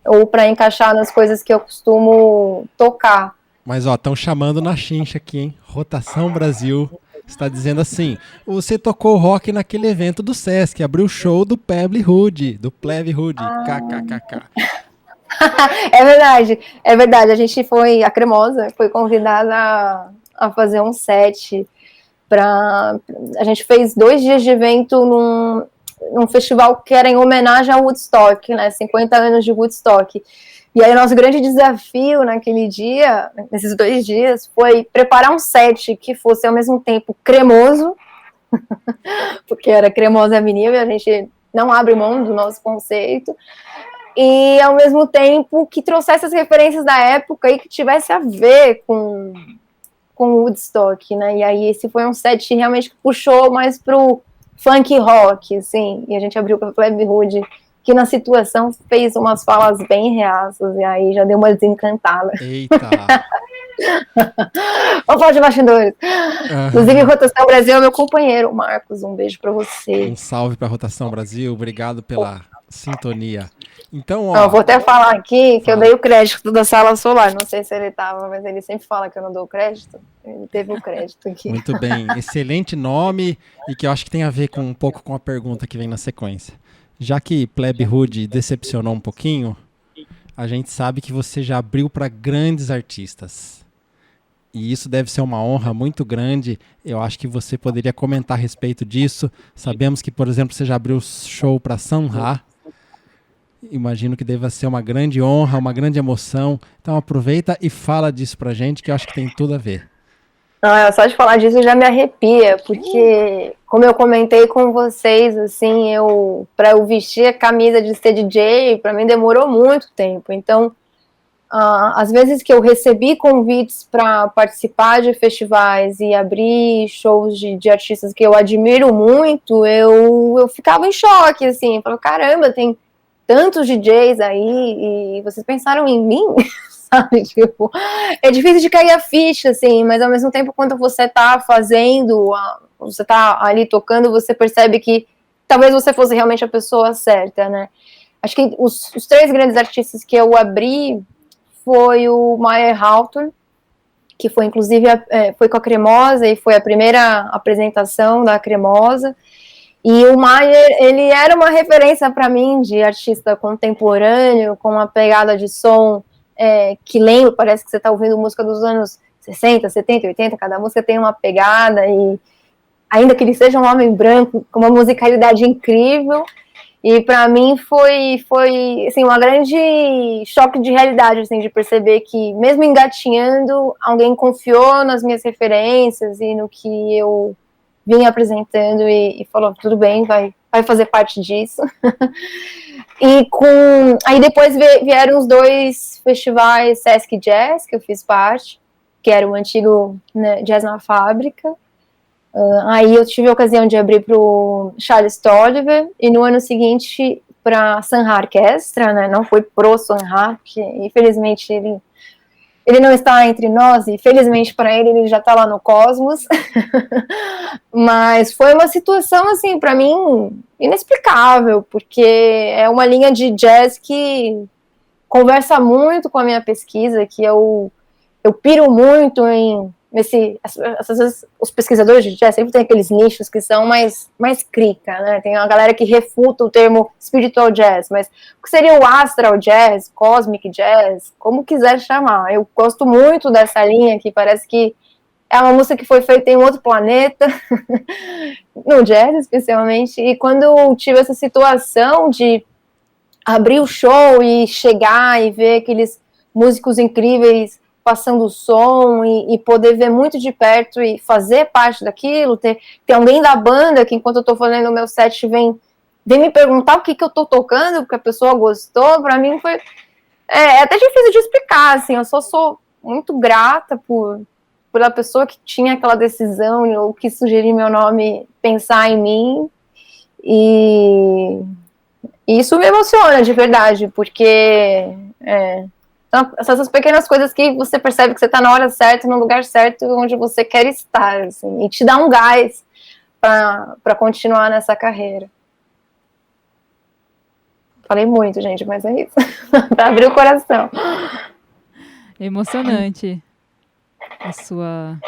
ou para encaixar nas coisas que eu costumo tocar. Mas, ó, estão chamando na chincha aqui, hein? Rotação Brasil está dizendo assim, você tocou rock naquele evento do Sesc, abriu o show do Plebe Hood, kkkk. É verdade, a gente a Cremosa foi convidada a fazer um set a gente fez 2 dias de evento num festival que era em homenagem ao Woodstock, né, 50 anos de Woodstock. E aí o nosso grande desafio naquele dia, nesses 2 dias, foi preparar um set que fosse ao mesmo tempo cremoso, porque era cremosa vinil e a gente não abre mão do nosso conceito, e ao mesmo tempo que trouxesse as referências da época e que tivesse a ver com o Woodstock, né? E aí esse foi um set realmente que puxou mais pro funk rock, assim, e a gente abriu para o Plebe Hood, que na situação fez umas falas bem reaças, e aí já deu uma desencantada. Eita! Vamos falar de bastidores. Inclusive, Rotação Brasil é meu companheiro, Marcos, um beijo pra você. Um salve pra Rotação Brasil, obrigado pela sintonia. Então, ó... Eu vou até falar aqui que eu dei o crédito da Sala Solar, não sei se ele tava, mas ele sempre fala que eu não dou crédito, ele teve o crédito aqui. Muito bem, excelente nome, e que eu acho que tem a ver com um pouco com a pergunta que vem na sequência. Já que Plebe Hood decepcionou um pouquinho, a gente sabe que você já abriu para grandes artistas. E isso deve ser uma honra muito grande. Eu acho que você poderia comentar a respeito disso. Sabemos que, por exemplo, você já abriu show para Sun Ra. Imagino que deva ser uma grande honra, uma grande emoção. Então aproveita e fala disso pra gente, que eu acho que tem tudo a ver. Não, só de falar disso já me arrepia, porque, como eu comentei com vocês, assim, para eu vestir a camisa de ser DJ, para mim demorou muito tempo. Então, às vezes que eu recebi convites para participar de festivais e abrir shows de artistas que eu admiro muito, eu ficava em choque, assim, falava, caramba, tem tantos DJs aí, e vocês pensaram em mim? Sabe, tipo, é difícil de cair a ficha, assim, mas ao mesmo tempo, quando você tá fazendo, você tá ali tocando, você percebe que talvez você fosse realmente a pessoa certa, né? Acho que os 3 grandes artistas que eu abri foi o Mayer Hawthorne, que foi inclusive foi com a Cremosa e foi a primeira apresentação da Cremosa. E o Mayer, ele era uma referência para mim de artista contemporâneo, com uma pegada de som que lembra, parece que você está ouvindo música dos anos 60, 70, 80, cada música tem uma pegada, e ainda que ele seja um homem branco, com uma musicalidade incrível, e para mim foi assim, uma grande choque de realidade, assim, de perceber que, mesmo engatinhando, alguém confiou nas minhas referências e no que eu vim apresentando e falou, tudo bem, vai fazer parte disso. E aí depois vieram os 2 festivais Sesc Jazz, que eu fiz parte, que era o antigo, né, Jazz na Fábrica. Aí eu tive a ocasião de abrir para o Charles Tolliver, e no ano seguinte para a Sun Ra Orquestra, né, não foi pro Sun Ra, que infelizmente ele não está entre nós, e felizmente para ele já está lá no Cosmos. Mas foi uma situação, assim, para mim, inexplicável, porque é uma linha de jazz que conversa muito com a minha pesquisa, que eu piro muito às vezes os pesquisadores de jazz sempre tem aqueles nichos que são mais crica, né? Tem uma galera que refuta o termo spiritual jazz, mas o que seria o astral jazz, cosmic jazz, como quiser chamar. Eu gosto muito dessa linha, que parece que é uma música que foi feita em outro planeta, no jazz especialmente, e quando eu tive essa situação de abrir o show e chegar e ver aqueles músicos incríveis passando o som e poder ver muito de perto e fazer parte daquilo, ter alguém da banda que enquanto eu tô fazendo o meu set vem me perguntar o que eu tô tocando, porque a pessoa gostou, pra mim foi até difícil de explicar, assim, eu sou muito grata pela pessoa que tinha aquela decisão, ou que sugeriu meu nome, pensar em mim, e isso me emociona de verdade, porque essas pequenas coisas que você percebe que você está na hora certa, no lugar certo, onde você quer estar, assim, e te dá um gás para continuar nessa carreira. Falei muito, gente, mas é isso. Para abrir o coração. É emocionante a sua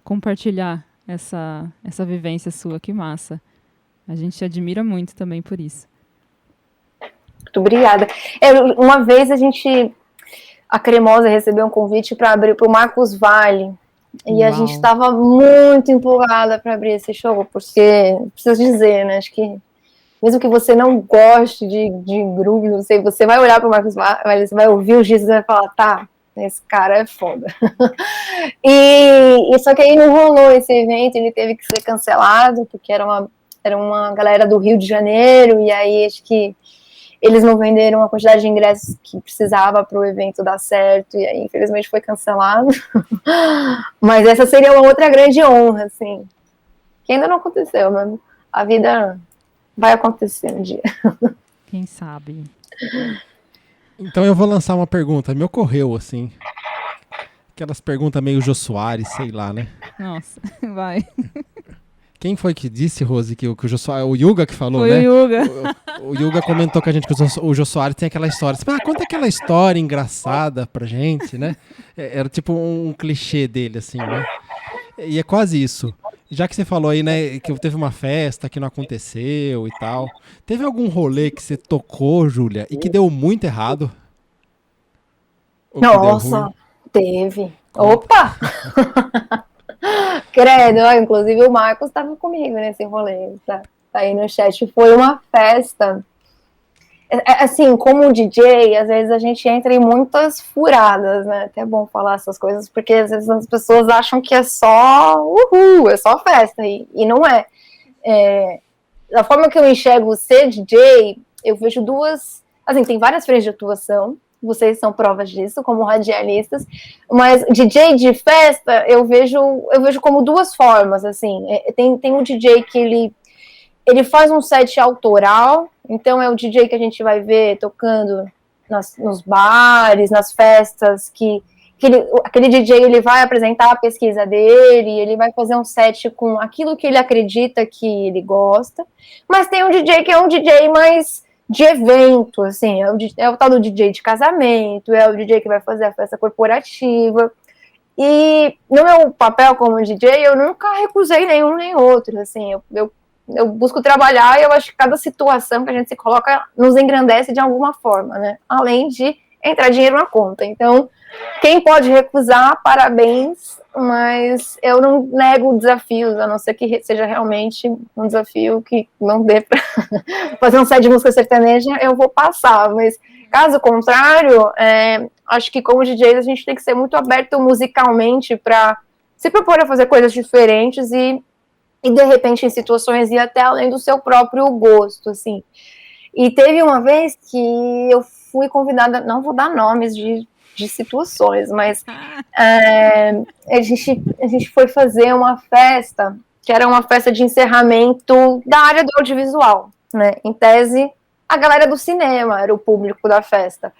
compartilhar essa vivência sua, que massa. A gente te admira muito também por isso. Muito obrigada. Uma vez a Cremosa recebeu um convite para abrir para o Marcos Valle. E Uau. A gente estava muito empolgada para abrir esse show, porque, preciso dizer, né, acho que mesmo que você não goste de groove, não sei, você vai olhar para o Marcos Valle, você vai ouvir os discos e vai falar, tá, esse cara é foda. e só que aí não rolou esse evento, ele teve que ser cancelado, porque era uma galera do Rio de Janeiro, e aí acho que eles não venderam a quantidade de ingressos que precisava para o evento dar certo, e aí infelizmente foi cancelado. Mas essa seria uma outra grande honra, assim, que ainda não aconteceu, mas a vida vai acontecer um dia. Quem sabe? Então eu vou lançar uma pergunta. Me ocorreu, assim. Aquelas perguntas meio Jô Soares, sei lá, né? Nossa, vai. Quem foi que disse, Rose, que o Jô Soares... O Yuga que falou, Foi né? o Yuga. O Yuga comentou com a gente que o Jô Soares tem aquela história. Conta aquela história engraçada pra gente, né? Era tipo um clichê dele, assim, né? E é quase isso. Já que você falou aí, né, que teve uma festa que não aconteceu e tal. Teve algum rolê que você tocou, Júlia, e que deu muito errado? Ou que deu Nossa, ruim? teve. Opa! Credo, inclusive o Marcos estava comigo nesse rolê, tá aí no chat. Foi uma festa. Assim, como DJ, às vezes a gente entra em muitas furadas, né? Até é bom falar essas coisas, porque às vezes as pessoas acham que é só uhul, é só festa, e não é. Da forma que eu enxergo ser DJ, eu vejo duas... Assim, tem várias frentes de atuação, vocês são provas disso, como radialistas, mas DJ de festa, eu vejo como duas formas, assim. Tem um DJ que ele faz um set autoral, então é o DJ que a gente vai ver tocando nos bares, nas festas, aquele DJ ele vai apresentar a pesquisa dele, ele vai fazer um set com aquilo que ele acredita que ele gosta, mas tem um DJ que é um DJ mais de evento, assim, é o tal do DJ de casamento, é o DJ que vai fazer a festa corporativa, e no meu papel como DJ, eu nunca recusei nenhum nem outro, assim, eu busco trabalhar, e eu acho que cada situação que a gente se coloca nos engrandece de alguma forma, né, além de entrar dinheiro na conta. Então, quem pode recusar, parabéns, mas eu não nego desafios, a não ser que seja realmente um desafio que não dê para fazer um set de música sertaneja, eu vou passar, mas caso contrário, acho que como DJs a gente tem que ser muito aberto musicalmente para se propor a fazer coisas diferentes e de repente em situações ir até além do seu próprio gosto, assim. E teve uma vez que eu fui convidada, não vou dar nomes de situações, mas a gente foi fazer uma festa, que era uma festa de encerramento da área do audiovisual, né? Em tese, a galera do cinema era o público da festa.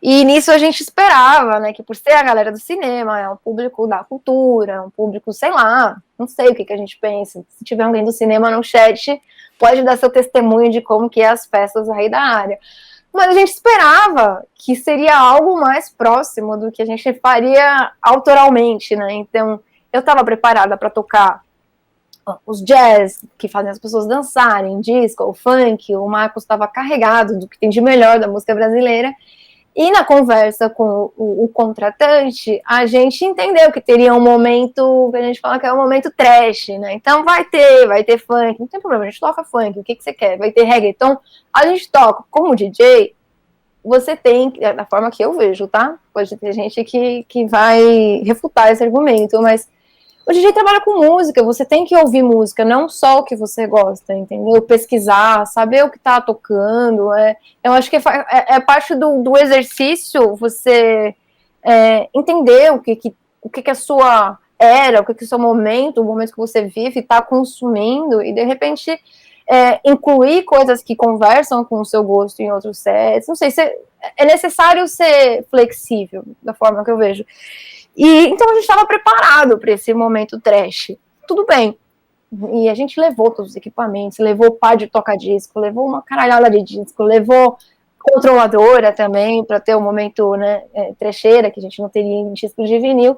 E nisso a gente esperava, né, que por ser a galera do cinema, é um público da cultura, um público, sei lá, não sei o que a gente pensa. Se tiver alguém do cinema no chat, pode dar seu testemunho de como que é as festas aí da área. Mas a gente esperava que seria algo mais próximo do que a gente faria autoralmente, né? Então, eu estava preparada para tocar os jazz, que fazem as pessoas dançarem, disco, o funk, o Marcos estava carregado do que tem de melhor da música brasileira, E na conversa com o contratante, a gente entendeu que teria um momento, que a gente fala que é um momento trash, né? Então vai ter funk, não tem problema, a gente toca funk, o que você quer? Vai ter reggaeton, a gente toca. Como DJ, você tem, da forma que eu vejo, tá? Pode ter gente que vai refutar esse argumento, mas o DJ trabalha com música, você tem que ouvir música, não só o que você gosta, entendeu? Pesquisar, saber o que tá tocando. Eu acho que é parte do exercício você entender o que a sua era, o que o seu momento, o momento que você vive, está consumindo, e de repente incluir coisas que conversam com o seu gosto em outros sets. Não sei, é necessário ser flexível, da forma que eu vejo. E então a gente estava preparado para esse momento trash. Tudo bem. E a gente levou todos os equipamentos, levou par de toca-disco, levou uma caralhada de disco, levou controladora também, para ter o momento, né, trecheira, que a gente não teria em disco de vinil.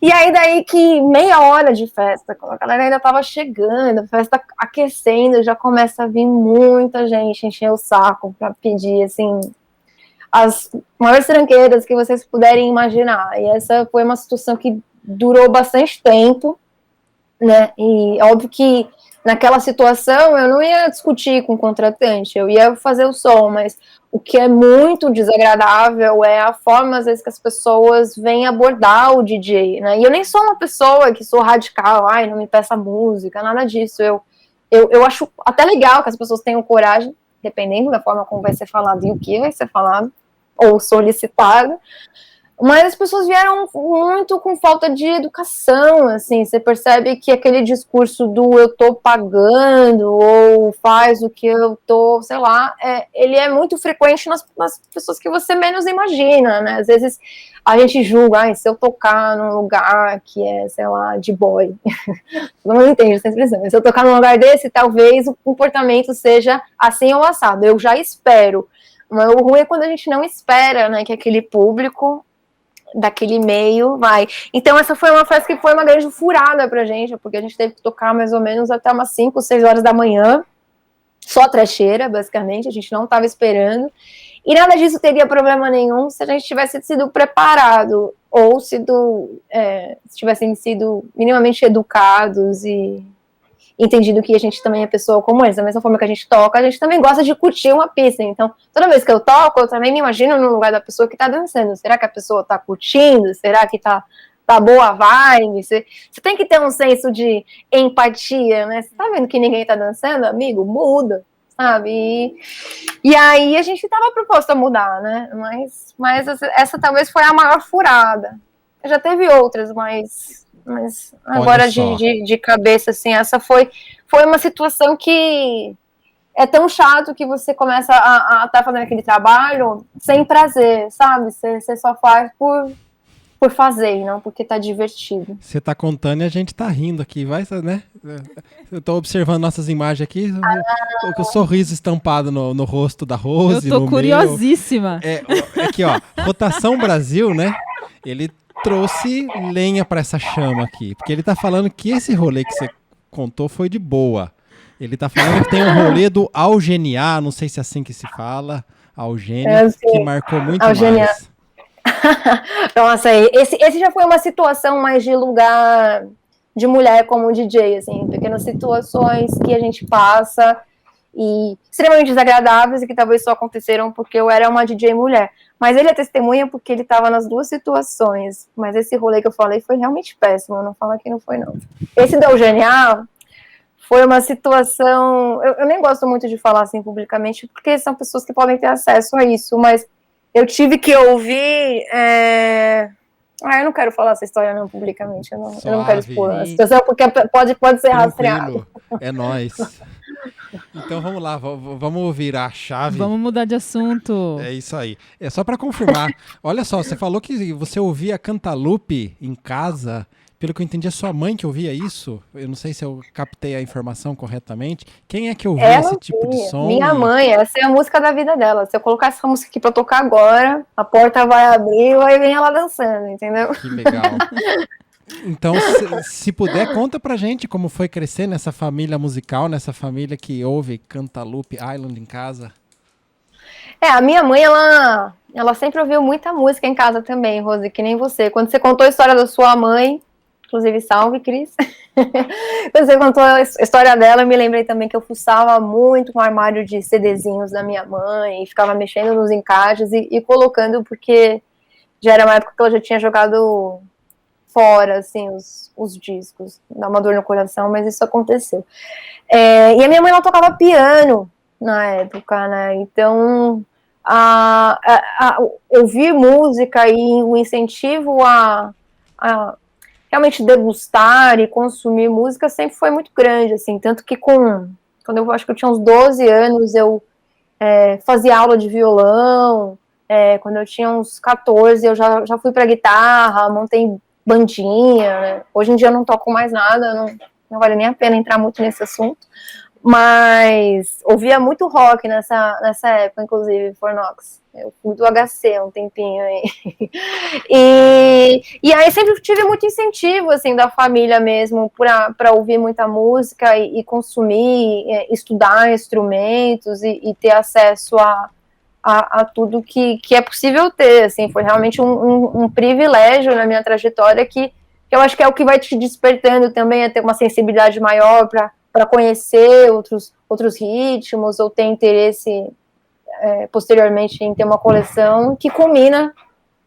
E aí daí que meia hora de festa, quando a galera ainda estava chegando, a festa aquecendo, já começa a vir muita gente encher o saco para pedir, assim, as maiores tranqueiras que vocês puderem imaginar. E essa foi uma situação que durou bastante tempo, né? E óbvio que naquela situação eu não ia discutir com o contratante, eu ia fazer o som, mas o que é muito desagradável é a forma, às vezes, que as pessoas vêm abordar o DJ, né? E eu nem sou uma pessoa que sou radical, ai, não me peça música, nada disso. Eu acho até legal que as pessoas tenham coragem, dependendo da forma como vai ser falado e o que vai ser falado, ou solicitado, mas as pessoas vieram muito com falta de educação, assim, você percebe que aquele discurso do eu tô pagando, ou faz o que eu tô, sei lá, ele é muito frequente nas pessoas que você menos imagina, né? Às vezes a gente julga, se eu tocar num lugar que é, sei lá, de boy, todo mundo entende essa expressão, mas se eu tocar num lugar desse, talvez o comportamento seja assim ou assado, eu já espero. Mas o ruim é quando a gente não espera, né, que aquele público daquele meio vai. Então essa foi uma festa que foi uma grande furada pra gente, porque a gente teve que tocar mais ou menos até umas 5, 6 horas da manhã, só trecheira, basicamente, a gente não estava esperando, e nada disso teria problema nenhum se a gente tivesse sido preparado, ou se tivessem sido minimamente educados e entendido que a gente também é pessoa como eles, da mesma forma que a gente toca, a gente também gosta de curtir uma pista, então toda vez que eu toco, eu também me imagino no lugar da pessoa que tá dançando, será que a pessoa tá curtindo, será que tá boa a vibe, você tem que ter um senso de empatia, né, você tá vendo que ninguém tá dançando, amigo, muda, sabe, e aí a gente tava proposto a mudar, né, mas essa talvez foi a maior furada, já teve outras, mas agora de cabeça, assim, essa foi uma situação que é tão chato que você começa a estar fazendo aquele trabalho sem prazer, sabe? Você só faz por fazer, não porque tá divertido. Você tá contando e a gente tá rindo aqui, vai, né? Eu tô observando nossas imagens aqui, o sorriso estampado no rosto da Rose. Eu tô curiosíssima. Aqui, ó, Rotação Brasil, né? Ele trouxe lenha pra essa chama aqui, porque ele tá falando que esse rolê que você contou foi de boa. Ele tá falando que tem um rolê do Algeniar, não sei se é assim que se fala, Algênia, que marcou muito Algenia. Mais. Nossa, esse já foi uma situação mais de lugar de mulher como DJ, assim, pequenas situações que a gente passa e extremamente desagradáveis e que talvez só aconteceram porque eu era uma DJ mulher. Mas ele é testemunha porque ele estava nas duas situações. Mas esse rolê que eu falei foi realmente péssimo. Não fala que não foi, não. Esse da Eugênia foi uma situação... Eu nem gosto muito de falar assim publicamente, porque são pessoas que podem ter acesso a isso. Mas eu tive que ouvir... eu não quero falar essa história não publicamente. Eu não quero expor a situação, porque pode ser rastreado. É nóis. Então vamos lá, vamos virar a chave. Vamos mudar de assunto. É isso aí. É só para confirmar. Olha só, você falou que você ouvia Cantalupe em casa. Pelo que eu entendi, é sua mãe que ouvia isso. Eu não sei se eu captei a informação corretamente. Quem é que ouvia esse tipo de som? Minha mãe, essa é a música da vida dela. Se eu colocar essa música aqui pra tocar agora, a porta vai abrir e vai vir ela dançando, entendeu? Que legal. Então, se puder, conta pra gente como foi crescer nessa família musical, nessa família que ouve Cantalupe Island em casa. A minha mãe, ela sempre ouviu muita música em casa também, Rose, que nem você. Quando você contou a história da sua mãe, inclusive salve, Cris. Quando você contou a história dela, eu me lembrei também que eu fuçava muito no armário de CDzinhos da minha mãe, e ficava mexendo nos encaixes e colocando, porque já era uma época que ela já tinha jogado fora, assim, os discos. Dá uma dor no coração, mas isso aconteceu. E a minha mãe, ela tocava piano na época, né? Então, ouvir música e o incentivo a realmente degustar e consumir música sempre foi muito grande, assim, tanto que quando eu acho que eu tinha uns 12 anos, eu fazia aula de violão, quando eu tinha uns 14, eu já fui pra guitarra, montei bandinha, né? Hoje em dia eu não toco mais nada, não vale nem a pena entrar muito nesse assunto, mas ouvia muito rock nessa época, inclusive, Fornox. Eu fui do HC há um tempinho aí. E aí sempre tive muito incentivo, assim, da família mesmo, para ouvir muita música e consumir, estudar instrumentos e ter acesso a tudo que é possível ter, assim. Foi realmente um privilégio na minha trajetória que eu acho que é o que vai te despertando também a ter uma sensibilidade maior para conhecer outros ritmos ou ter interesse posteriormente em ter uma coleção que culmina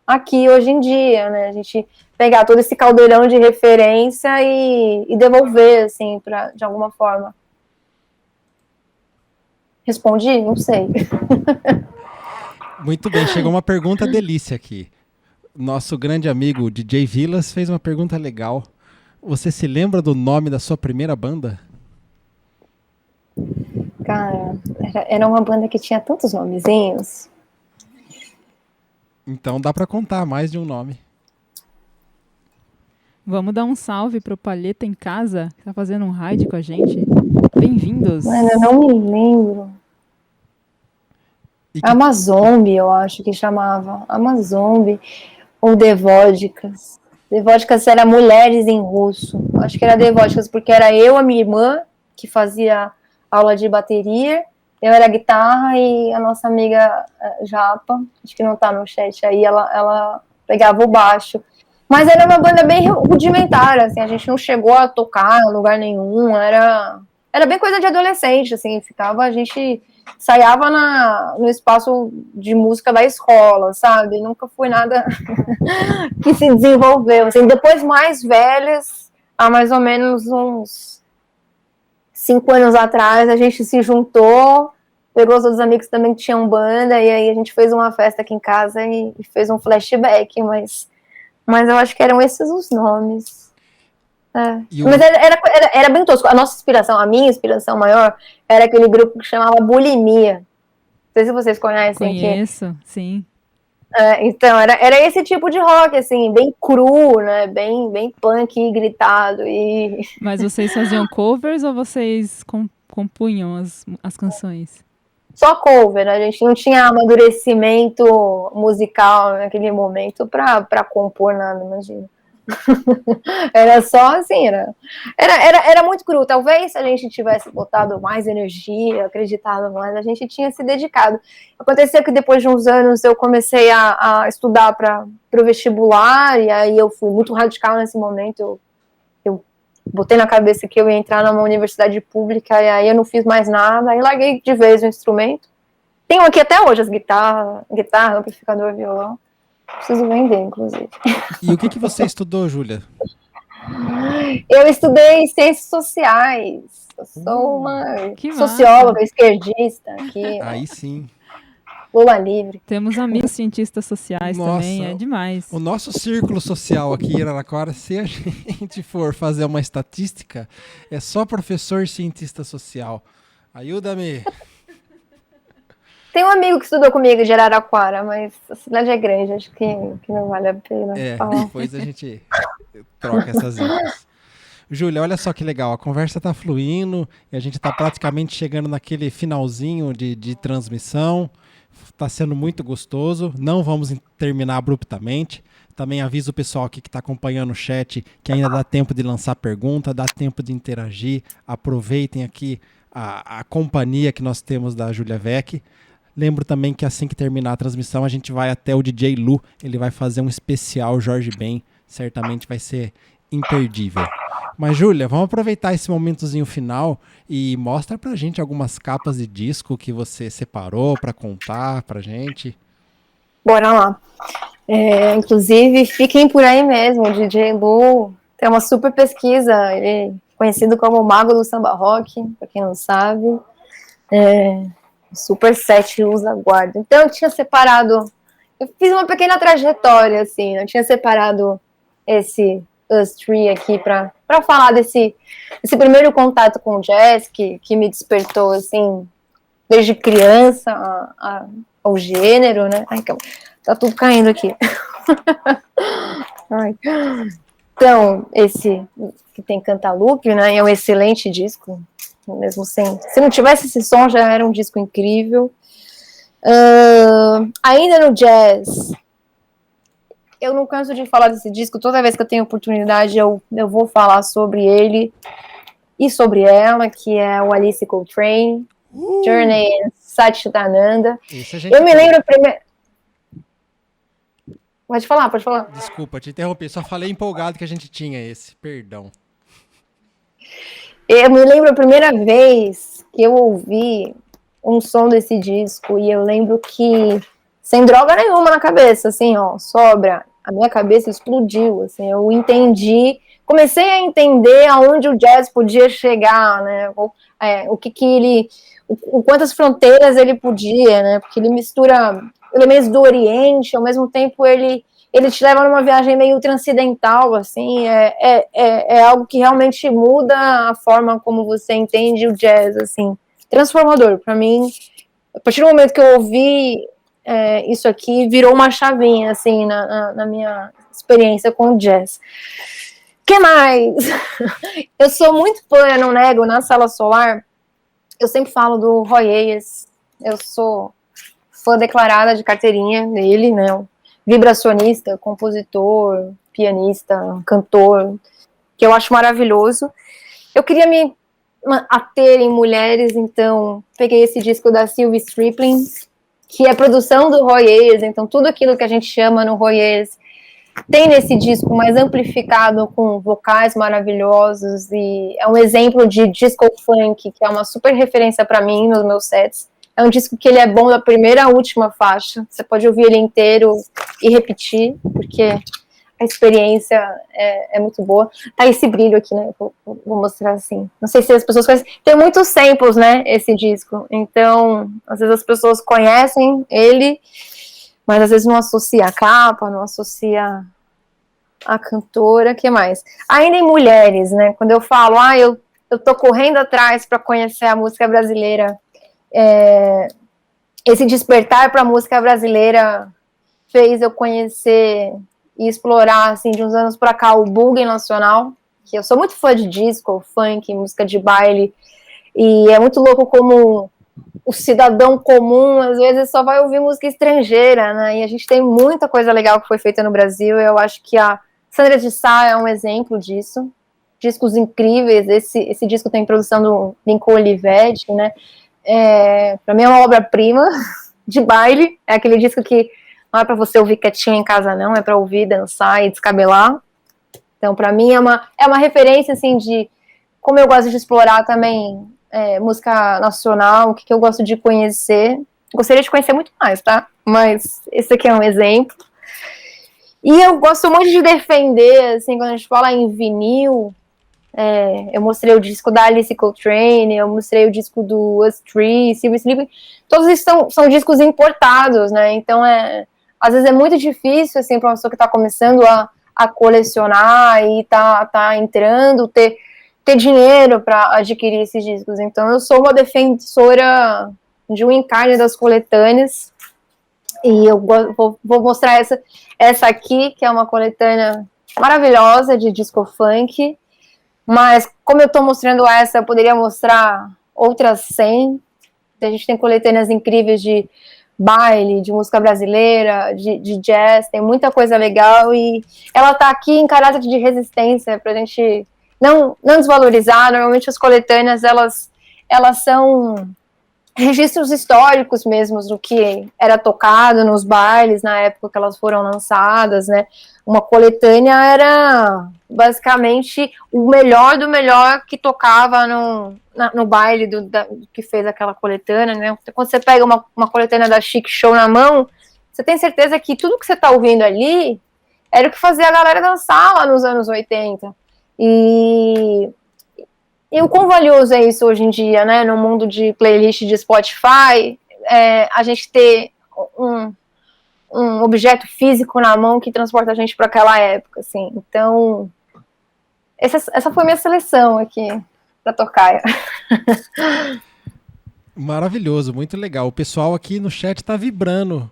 aqui hoje em dia, né? A gente pegar todo esse caldeirão de referência e devolver, assim, de alguma forma. Respondi? Não sei. Muito bem, chegou uma pergunta delícia aqui. Nosso grande amigo DJ Vilas fez uma pergunta legal. Você se lembra do nome da sua primeira banda? Cara, era uma banda que tinha tantos nomezinhos. Então dá pra contar mais de um nome. Vamos dar um salve pro Palheta em casa, que tá fazendo um raid com a gente. Bem-vindos. Mano, eu não me lembro. Amazombi, eu acho que chamava. Amazombi ou Devódicas. Devódicas era mulheres em russo. Acho que era Devódicas, porque era eu, a minha irmã, que fazia aula de bateria, eu era guitarra e a nossa amiga Japa, acho que não tá no chat aí, ela pegava o baixo. Mas era uma banda bem rudimentar, assim, a gente não chegou a tocar em lugar nenhum, era bem coisa de adolescente, assim, a gente ensaiava no espaço de música da escola, sabe? Nunca foi nada que se desenvolveu, assim. Depois, mais velhas, há mais ou menos uns 5 anos atrás, a gente se juntou, pegou os outros amigos também que tinham banda, e aí a gente fez uma festa aqui em casa e fez um flashback, mas eu acho que eram esses os nomes. Mas era bem tosco. A nossa inspiração, a minha inspiração maior, era aquele grupo que chamava Bulimia. Não sei se vocês conhecem. Conheço, sim. Então, era esse tipo de rock, assim, bem cru, né? Bem punk e gritado. Mas vocês faziam covers ou vocês compunham as canções? Só cover, né? A gente não tinha amadurecimento musical naquele momento para compor nada, imagina. Era só assim, era muito cru. Talvez se a gente tivesse botado mais energia, acreditado mais, a gente tinha se dedicado. Aconteceu que depois de uns anos eu comecei a estudar para o vestibular, e aí eu fui muito radical nesse momento. Eu botei na cabeça que eu ia entrar numa universidade pública, e aí eu não fiz mais nada, aí larguei de vez o instrumento. Tenho aqui até hoje as guitarra, amplificador, violão. Preciso vender, inclusive. E o que você estudou, Júlia? Eu estudei ciências sociais. Eu sou uma socióloga, esquerdista aqui. Aí sim. Lula livre. Temos amigos cientistas sociais também, é demais. O nosso círculo social aqui em Araraquara, se a gente for fazer uma estatística, é só professor cientista social. Ajuda-me. Tem um amigo que estudou comigo de Araraquara, mas a cidade é grande, acho que não vale a pena falar. Depois a gente troca essas infos. Júlia, olha só que legal, a conversa tá fluindo e a gente tá praticamente chegando naquele finalzinho de transmissão. Tá sendo muito gostoso, não vamos terminar abruptamente. Também aviso o pessoal aqui que está acompanhando o chat que ainda dá tempo de lançar pergunta, dá tempo de interagir. Aproveitem aqui a companhia que nós temos da Júlia Vec. Lembro também que assim que terminar a transmissão, a gente vai até o DJ Lu. Ele vai fazer um especial Jorge Ben. Certamente vai ser imperdível. Mas, Júlia, vamos aproveitar esse momentozinho final e mostra pra gente algumas capas de disco que você separou pra contar pra gente. Bora lá. Inclusive, fiquem por aí mesmo. O DJ Lu tem uma super pesquisa. Ele é conhecido como o Mago do Samba Rock, pra quem não sabe. Super set usa guarda. Então, eu tinha separado. Eu fiz uma pequena trajetória, assim. Eu tinha separado esse Us Three aqui para falar desse primeiro contato com o jazz que me despertou, assim, desde criança ao gênero, né? Ai, tá tudo caindo aqui. Ai. Então, esse que tem Cantaloupe, né? É um excelente disco, mesmo sem... Se não tivesse esse som, já era um disco incrível. Ainda no jazz... Eu não canso de falar desse disco, toda vez que eu tenho oportunidade eu vou falar sobre ele e sobre ela, que é o Alice Coltrane, Journey in Satchidananda. Eu me lembro primeiro... Pode falar. Desculpa, te interrompi, só falei empolgado que a gente tinha esse, perdão. Eu me lembro a primeira vez que eu ouvi um som desse disco e eu lembro que sem droga nenhuma na cabeça, assim, ó, sobra. A minha cabeça explodiu, assim, eu entendi, comecei a entender aonde o jazz podia chegar, né, quantas fronteiras ele podia, né, porque ele mistura elementos do Oriente, ao mesmo tempo ele te leva numa viagem meio transcendental, assim, é algo que realmente muda a forma como você entende o jazz, assim, transformador, para mim, a partir do momento que eu ouvi isso aqui virou uma chavinha, assim, na minha experiência com o jazz. Que mais? Eu sou muito fã, eu não nego, na Sala Solar, eu sempre falo do Roy Ayers, eu sou fã declarada de carteirinha dele, né, vibracionista, compositor, pianista, cantor, que eu acho maravilhoso. Eu queria me ater em mulheres, então peguei esse disco da Sylvie Stripling, que é produção do Roy Ayers, então tudo aquilo que a gente chama no Roy Ayers tem nesse disco, mas amplificado com vocais maravilhosos, e é um exemplo de disco funk, que é uma super referência para mim nos meus sets. É um disco que ele é bom da primeira à última faixa, você pode ouvir ele inteiro e repetir, porque a experiência é muito boa. Tá esse brilho aqui, né? Vou mostrar assim. Não sei se as pessoas conhecem. Tem muitos samples, né? Esse disco. Então, às vezes as pessoas conhecem ele, mas às vezes não associa a capa, não associa a cantora. O que mais? Ainda em mulheres, né? Quando eu falo, eu tô correndo atrás para conhecer a música brasileira, esse despertar para a música brasileira fez eu conhecer e explorar, assim, de uns anos pra cá, o boogie nacional, que eu sou muito fã de disco, funk, música de baile, e é muito louco como o cidadão comum, às vezes, só vai ouvir música estrangeira, né, e a gente tem muita coisa legal que foi feita no Brasil, eu acho que a Sandra de Sá é um exemplo disso, discos incríveis, esse disco tem produção do Lincoln Olivetti, né, pra mim é uma obra-prima de baile, é aquele disco que não é para você ouvir quietinho em casa, não, é para ouvir, dançar e descabelar. Então, para mim, é uma referência, assim, de como eu gosto de explorar também música nacional, o que eu gosto de conhecer. Gostaria de conhecer muito mais, tá? Mas esse aqui é um exemplo. E eu gosto muito de defender, assim, quando a gente fala em vinil, eu mostrei o disco da Alice Coltrane, eu mostrei o disco do Us Three, Sylvie Stripling, todos esses são discos importados, né? Então, às vezes é muito difícil, assim, para uma pessoa que está começando a colecionar e tá entrando, ter dinheiro para adquirir esses discos. Então, eu sou uma defensora de um encarne das coletâneas, e eu vou mostrar essa aqui, que é uma coletânea maravilhosa de disco funk, mas como eu estou mostrando essa, eu poderia mostrar outras 100. A gente tem coletâneas incríveis de baile, de música brasileira, de jazz, tem muita coisa legal, e ela tá aqui em caráter de resistência, pra gente não desvalorizar. Normalmente as coletâneas, elas são registros históricos mesmo do que era tocado nos bailes na época que elas foram lançadas, né? Uma coletânea era basicamente o melhor do melhor que tocava no baile que fez aquela coletânea, né? Quando você pega uma coletânea da Chic Show na mão, você tem certeza que tudo que você está ouvindo ali era o que fazia a galera dançar lá nos anos 80. E o quão valioso é isso hoje em dia, né? No mundo de playlist de Spotify, a gente ter um objeto físico na mão que transporta a gente para aquela época, assim. Então, essa foi minha seleção aqui para tocar. Maravilhoso, muito legal. O pessoal aqui no chat tá vibrando,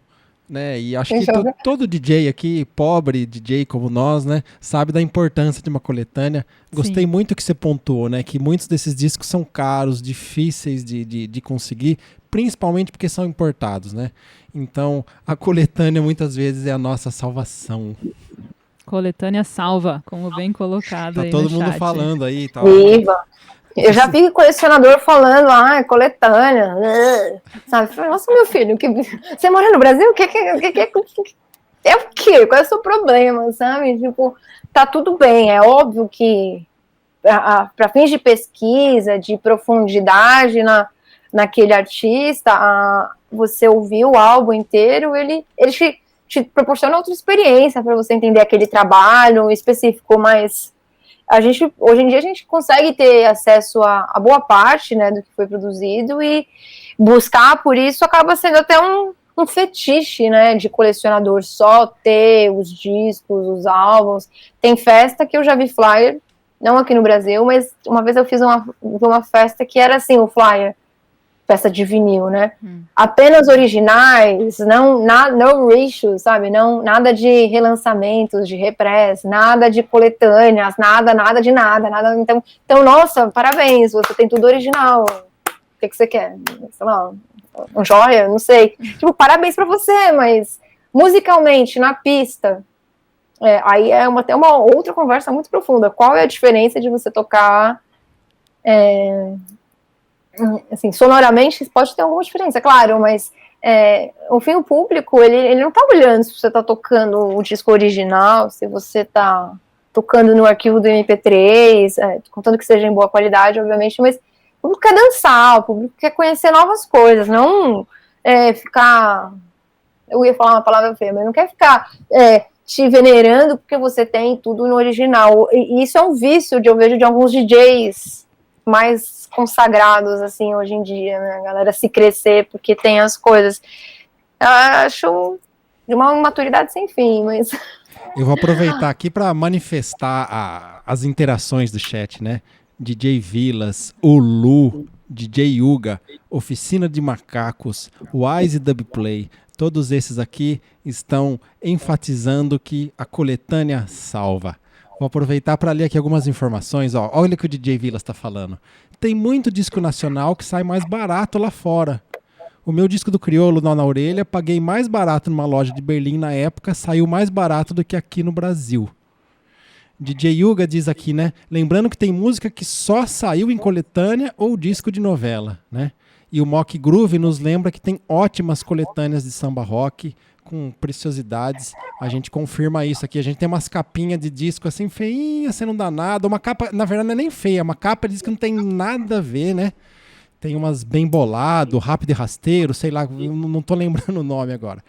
né? E acho que Deixa eu ver. todo DJ aqui, pobre DJ como nós, né, sabe da importância de uma coletânea. Gostei Sim. muito que você pontuou, né, que muitos desses discos são caros, difíceis de conseguir, principalmente porque são importados, né? Então, a coletânea muitas vezes é a nossa salvação. Coletânea salva, como bem colocado Tá aí todo no mundo chat. falando aí e tal. Viva! Eu já vi colecionador falando, coletânea, sabe? Nossa, meu filho, você mora no Brasil? É o quê? Qual é o seu problema, sabe? Tipo, tá tudo bem, é óbvio que para fins de pesquisa, de profundidade naquele artista, você ouvir o álbum inteiro, ele te proporciona outra experiência para você entender aquele trabalho específico, mas hoje em dia a gente consegue ter acesso a boa parte, né, do que foi produzido, e buscar por isso acaba sendo até um fetiche, né, de colecionador, só ter os discos, os álbuns. Tem festa que eu já vi flyer, não aqui no Brasil, mas uma vez eu fiz uma festa que era assim, o flyer, festa de vinil, né? Apenas originais, no reissue, sabe? Não, nada de relançamentos, de repress, nada de coletâneas, nada de nada. Então, nossa, parabéns, você tem tudo original. O que você quer? Sei lá, um joia? Não sei. Tipo, parabéns pra você, mas musicalmente, na pista, aí é até uma outra conversa muito profunda. Qual é a diferença de você tocar... assim, sonoramente pode ter alguma diferença, claro, mas o público, ele não tá olhando se você tá tocando o disco original, se você tá tocando no arquivo do MP3, contando que seja em boa qualidade, obviamente, mas o público quer dançar, o público quer conhecer novas coisas, não ficar, eu ia falar uma palavra feia, mas não quer ficar te venerando porque você tem tudo no original, e isso é um vício eu vejo de alguns DJs mais consagrados, assim, hoje em dia, né? A galera se crescer porque tem as coisas. Eu acho de uma maturidade sem fim, mas... Eu vou aproveitar aqui para manifestar as interações do chat, né? DJ Vilas, o Lu, DJ Yuga, Oficina de Macacos, Wise Dubplay, todos esses aqui estão enfatizando que a coletânea salva. Vou aproveitar para ler aqui algumas informações. Olha o que o DJ Vilas está falando. Tem muito disco nacional que sai mais barato lá fora. O meu disco do Criolo, Nó na Orelha, paguei mais barato numa loja de Berlim na época, saiu mais barato do que aqui no Brasil. DJ Yuga diz aqui, né? Lembrando que tem música que só saiu em coletânea ou disco de novela, né? E o Mock Groove nos lembra que tem ótimas coletâneas de samba rock, com preciosidades, a gente confirma isso aqui, a gente tem umas capinhas de disco assim, feinha, você não dá nada, uma capa, na verdade não é nem feia, uma capa diz que não tem nada a ver, né? Tem umas bem bolado, rápido e rasteiro, sei lá, não tô lembrando o nome agora,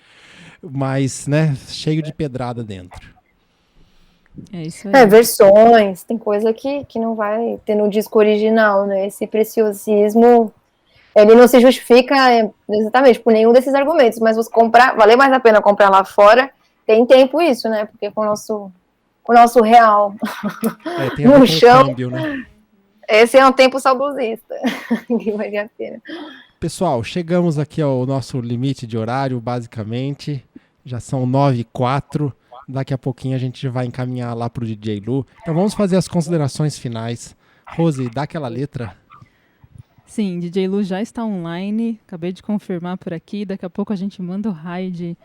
mas, né, cheio de pedrada dentro. É isso aí. Versões, tem coisa que não vai ter no disco original, né? Esse preciosismo, ele não se justifica exatamente por nenhum desses argumentos, mas você comprar, vale mais a pena comprar lá fora, tem tempo isso, né? Porque com o nosso real Tem a ver com o câmbio, né? Esse é um tempo saudosista, que vale a pena. Pessoal, chegamos aqui ao nosso limite de horário, basicamente, já são 9h04, daqui a pouquinho a gente vai encaminhar lá pro DJ Lu, então vamos fazer as considerações finais. Rose, dá aquela letra. Sim, DJ Lu já está online, acabei de confirmar por aqui, daqui a pouco a gente manda o raid.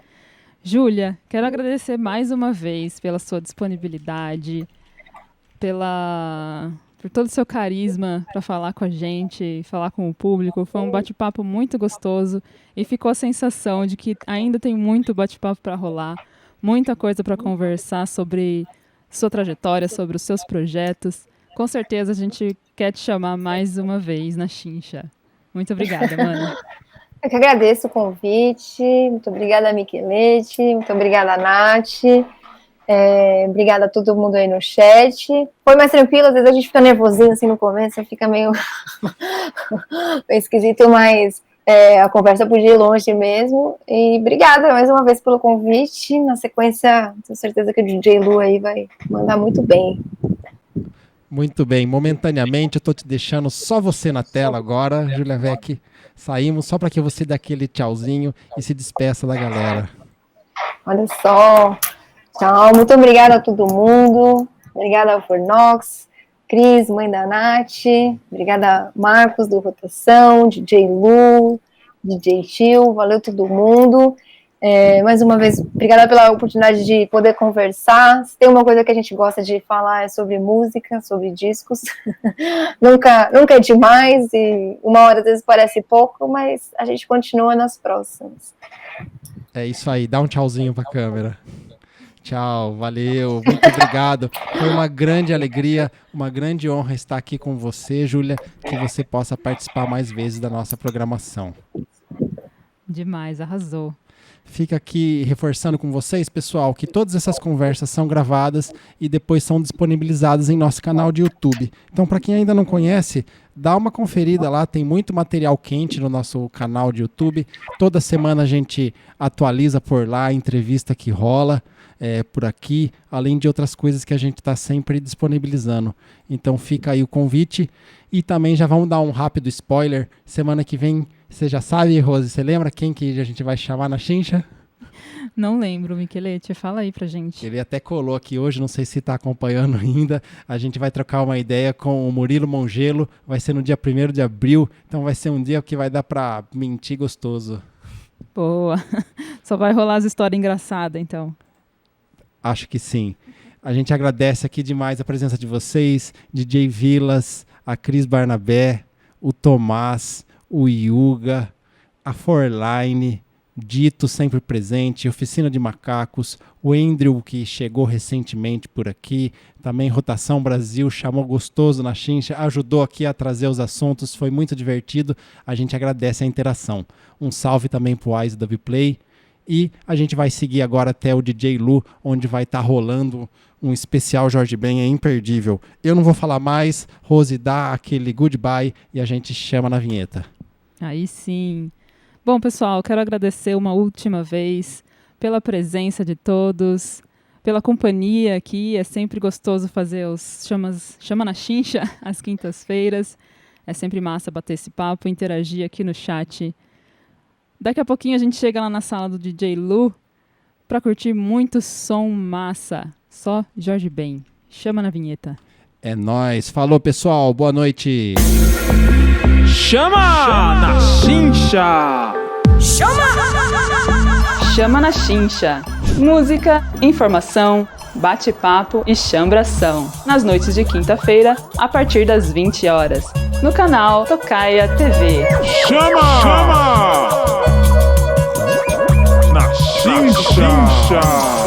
Júlia, quero agradecer mais uma vez pela sua disponibilidade, por todo o seu carisma para falar com a gente, falar com o público. Foi um bate-papo muito gostoso e ficou a sensação de que ainda tem muito bate-papo para rolar, muita coisa para conversar sobre sua trajetória, sobre os seus projetos. Com certeza a gente quer te chamar mais uma vez na Chincha. Muito obrigada, mano. Eu que agradeço o convite. Muito obrigada, Miquelete. Muito obrigada, Nath. Obrigada a todo mundo aí no chat. Foi mais tranquilo, às vezes a gente fica nervosinho assim no começo, fica meio esquisito, mas a conversa podia ir longe mesmo. E obrigada mais uma vez pelo convite. Na sequência, tenho certeza que o DJ Lu aí vai mandar muito bem. Muito bem, momentaneamente eu tô te deixando só você na tela agora, Júlia Vec. Saímos só para que você dê aquele tchauzinho e se despeça da galera. Olha só. Tchau, muito obrigada a todo mundo. Obrigada ao Fornox, Cris, mãe da Nath. Obrigada, Marcos, do Rotação, DJ Lu, DJ Tio. Valeu todo mundo. Mais uma vez, obrigada pela oportunidade de poder conversar. Se tem uma coisa que a gente gosta de falar é sobre música, sobre discos. nunca é demais e uma hora às vezes parece pouco, mas a gente continua nas próximas. É isso aí, dá um tchauzinho pra câmera. Tchau, valeu, muito obrigado. Foi uma grande alegria, uma grande honra estar aqui com você, Júlia, que você possa participar mais vezes da nossa programação. Demais, arrasou. Fica aqui reforçando com vocês, pessoal, que todas essas conversas são gravadas e depois são disponibilizadas em nosso canal de YouTube. Então, para quem ainda não conhece, dá uma conferida lá, tem muito material quente no nosso canal de YouTube. Toda semana a gente atualiza por lá a entrevista que rola por aqui, além de outras coisas que a gente está sempre disponibilizando. Então fica aí o convite e também já vamos dar um rápido spoiler. Semana que vem, você já sabe, Rose, você lembra quem que a gente vai chamar na Chincha? Não lembro, Miquelete, fala aí pra gente. Ele até colou aqui hoje, não sei se está acompanhando ainda. A gente vai trocar uma ideia com o Murilo Mongelo, vai ser no dia 1º de abril, então vai ser um dia que vai dar para mentir gostoso. Boa, só vai rolar as histórias engraçadas, então. Acho que sim. A gente agradece aqui demais a presença de vocês, DJ Vilas, a Cris Barnabé, o Tomás, o Yuga, a Forline, Dito sempre presente, Oficina de Macacos, o Andrew que chegou recentemente por aqui, também Rotação Brasil, chamou gostoso na Chincha, ajudou aqui a trazer os assuntos, foi muito divertido, a gente agradece a interação. Um salve também pro ISW Play. E a gente vai seguir agora até o DJ Lu, onde vai estar rolando um especial Jorge Ben, é imperdível. Eu não vou falar mais, Rose dá aquele goodbye e a gente chama na vinheta. Aí sim. Bom, pessoal, quero agradecer uma última vez pela presença de todos, pela companhia aqui. É sempre gostoso fazer os Chama na Chincha às quintas-feiras. É sempre massa bater esse papo, interagir aqui no chat. Daqui a pouquinho a gente chega lá na sala do DJ Lu para curtir muito som massa. Só Jorge Ben. Chama na vinheta. É nóis. Falou, pessoal. Boa noite. Chama na Chincha! Chama na Chincha. Música, informação, bate-papo e chambração. Nas noites de quinta-feira, a partir das 20 horas. No canal Tocaia TV. Chama! Na Chincha!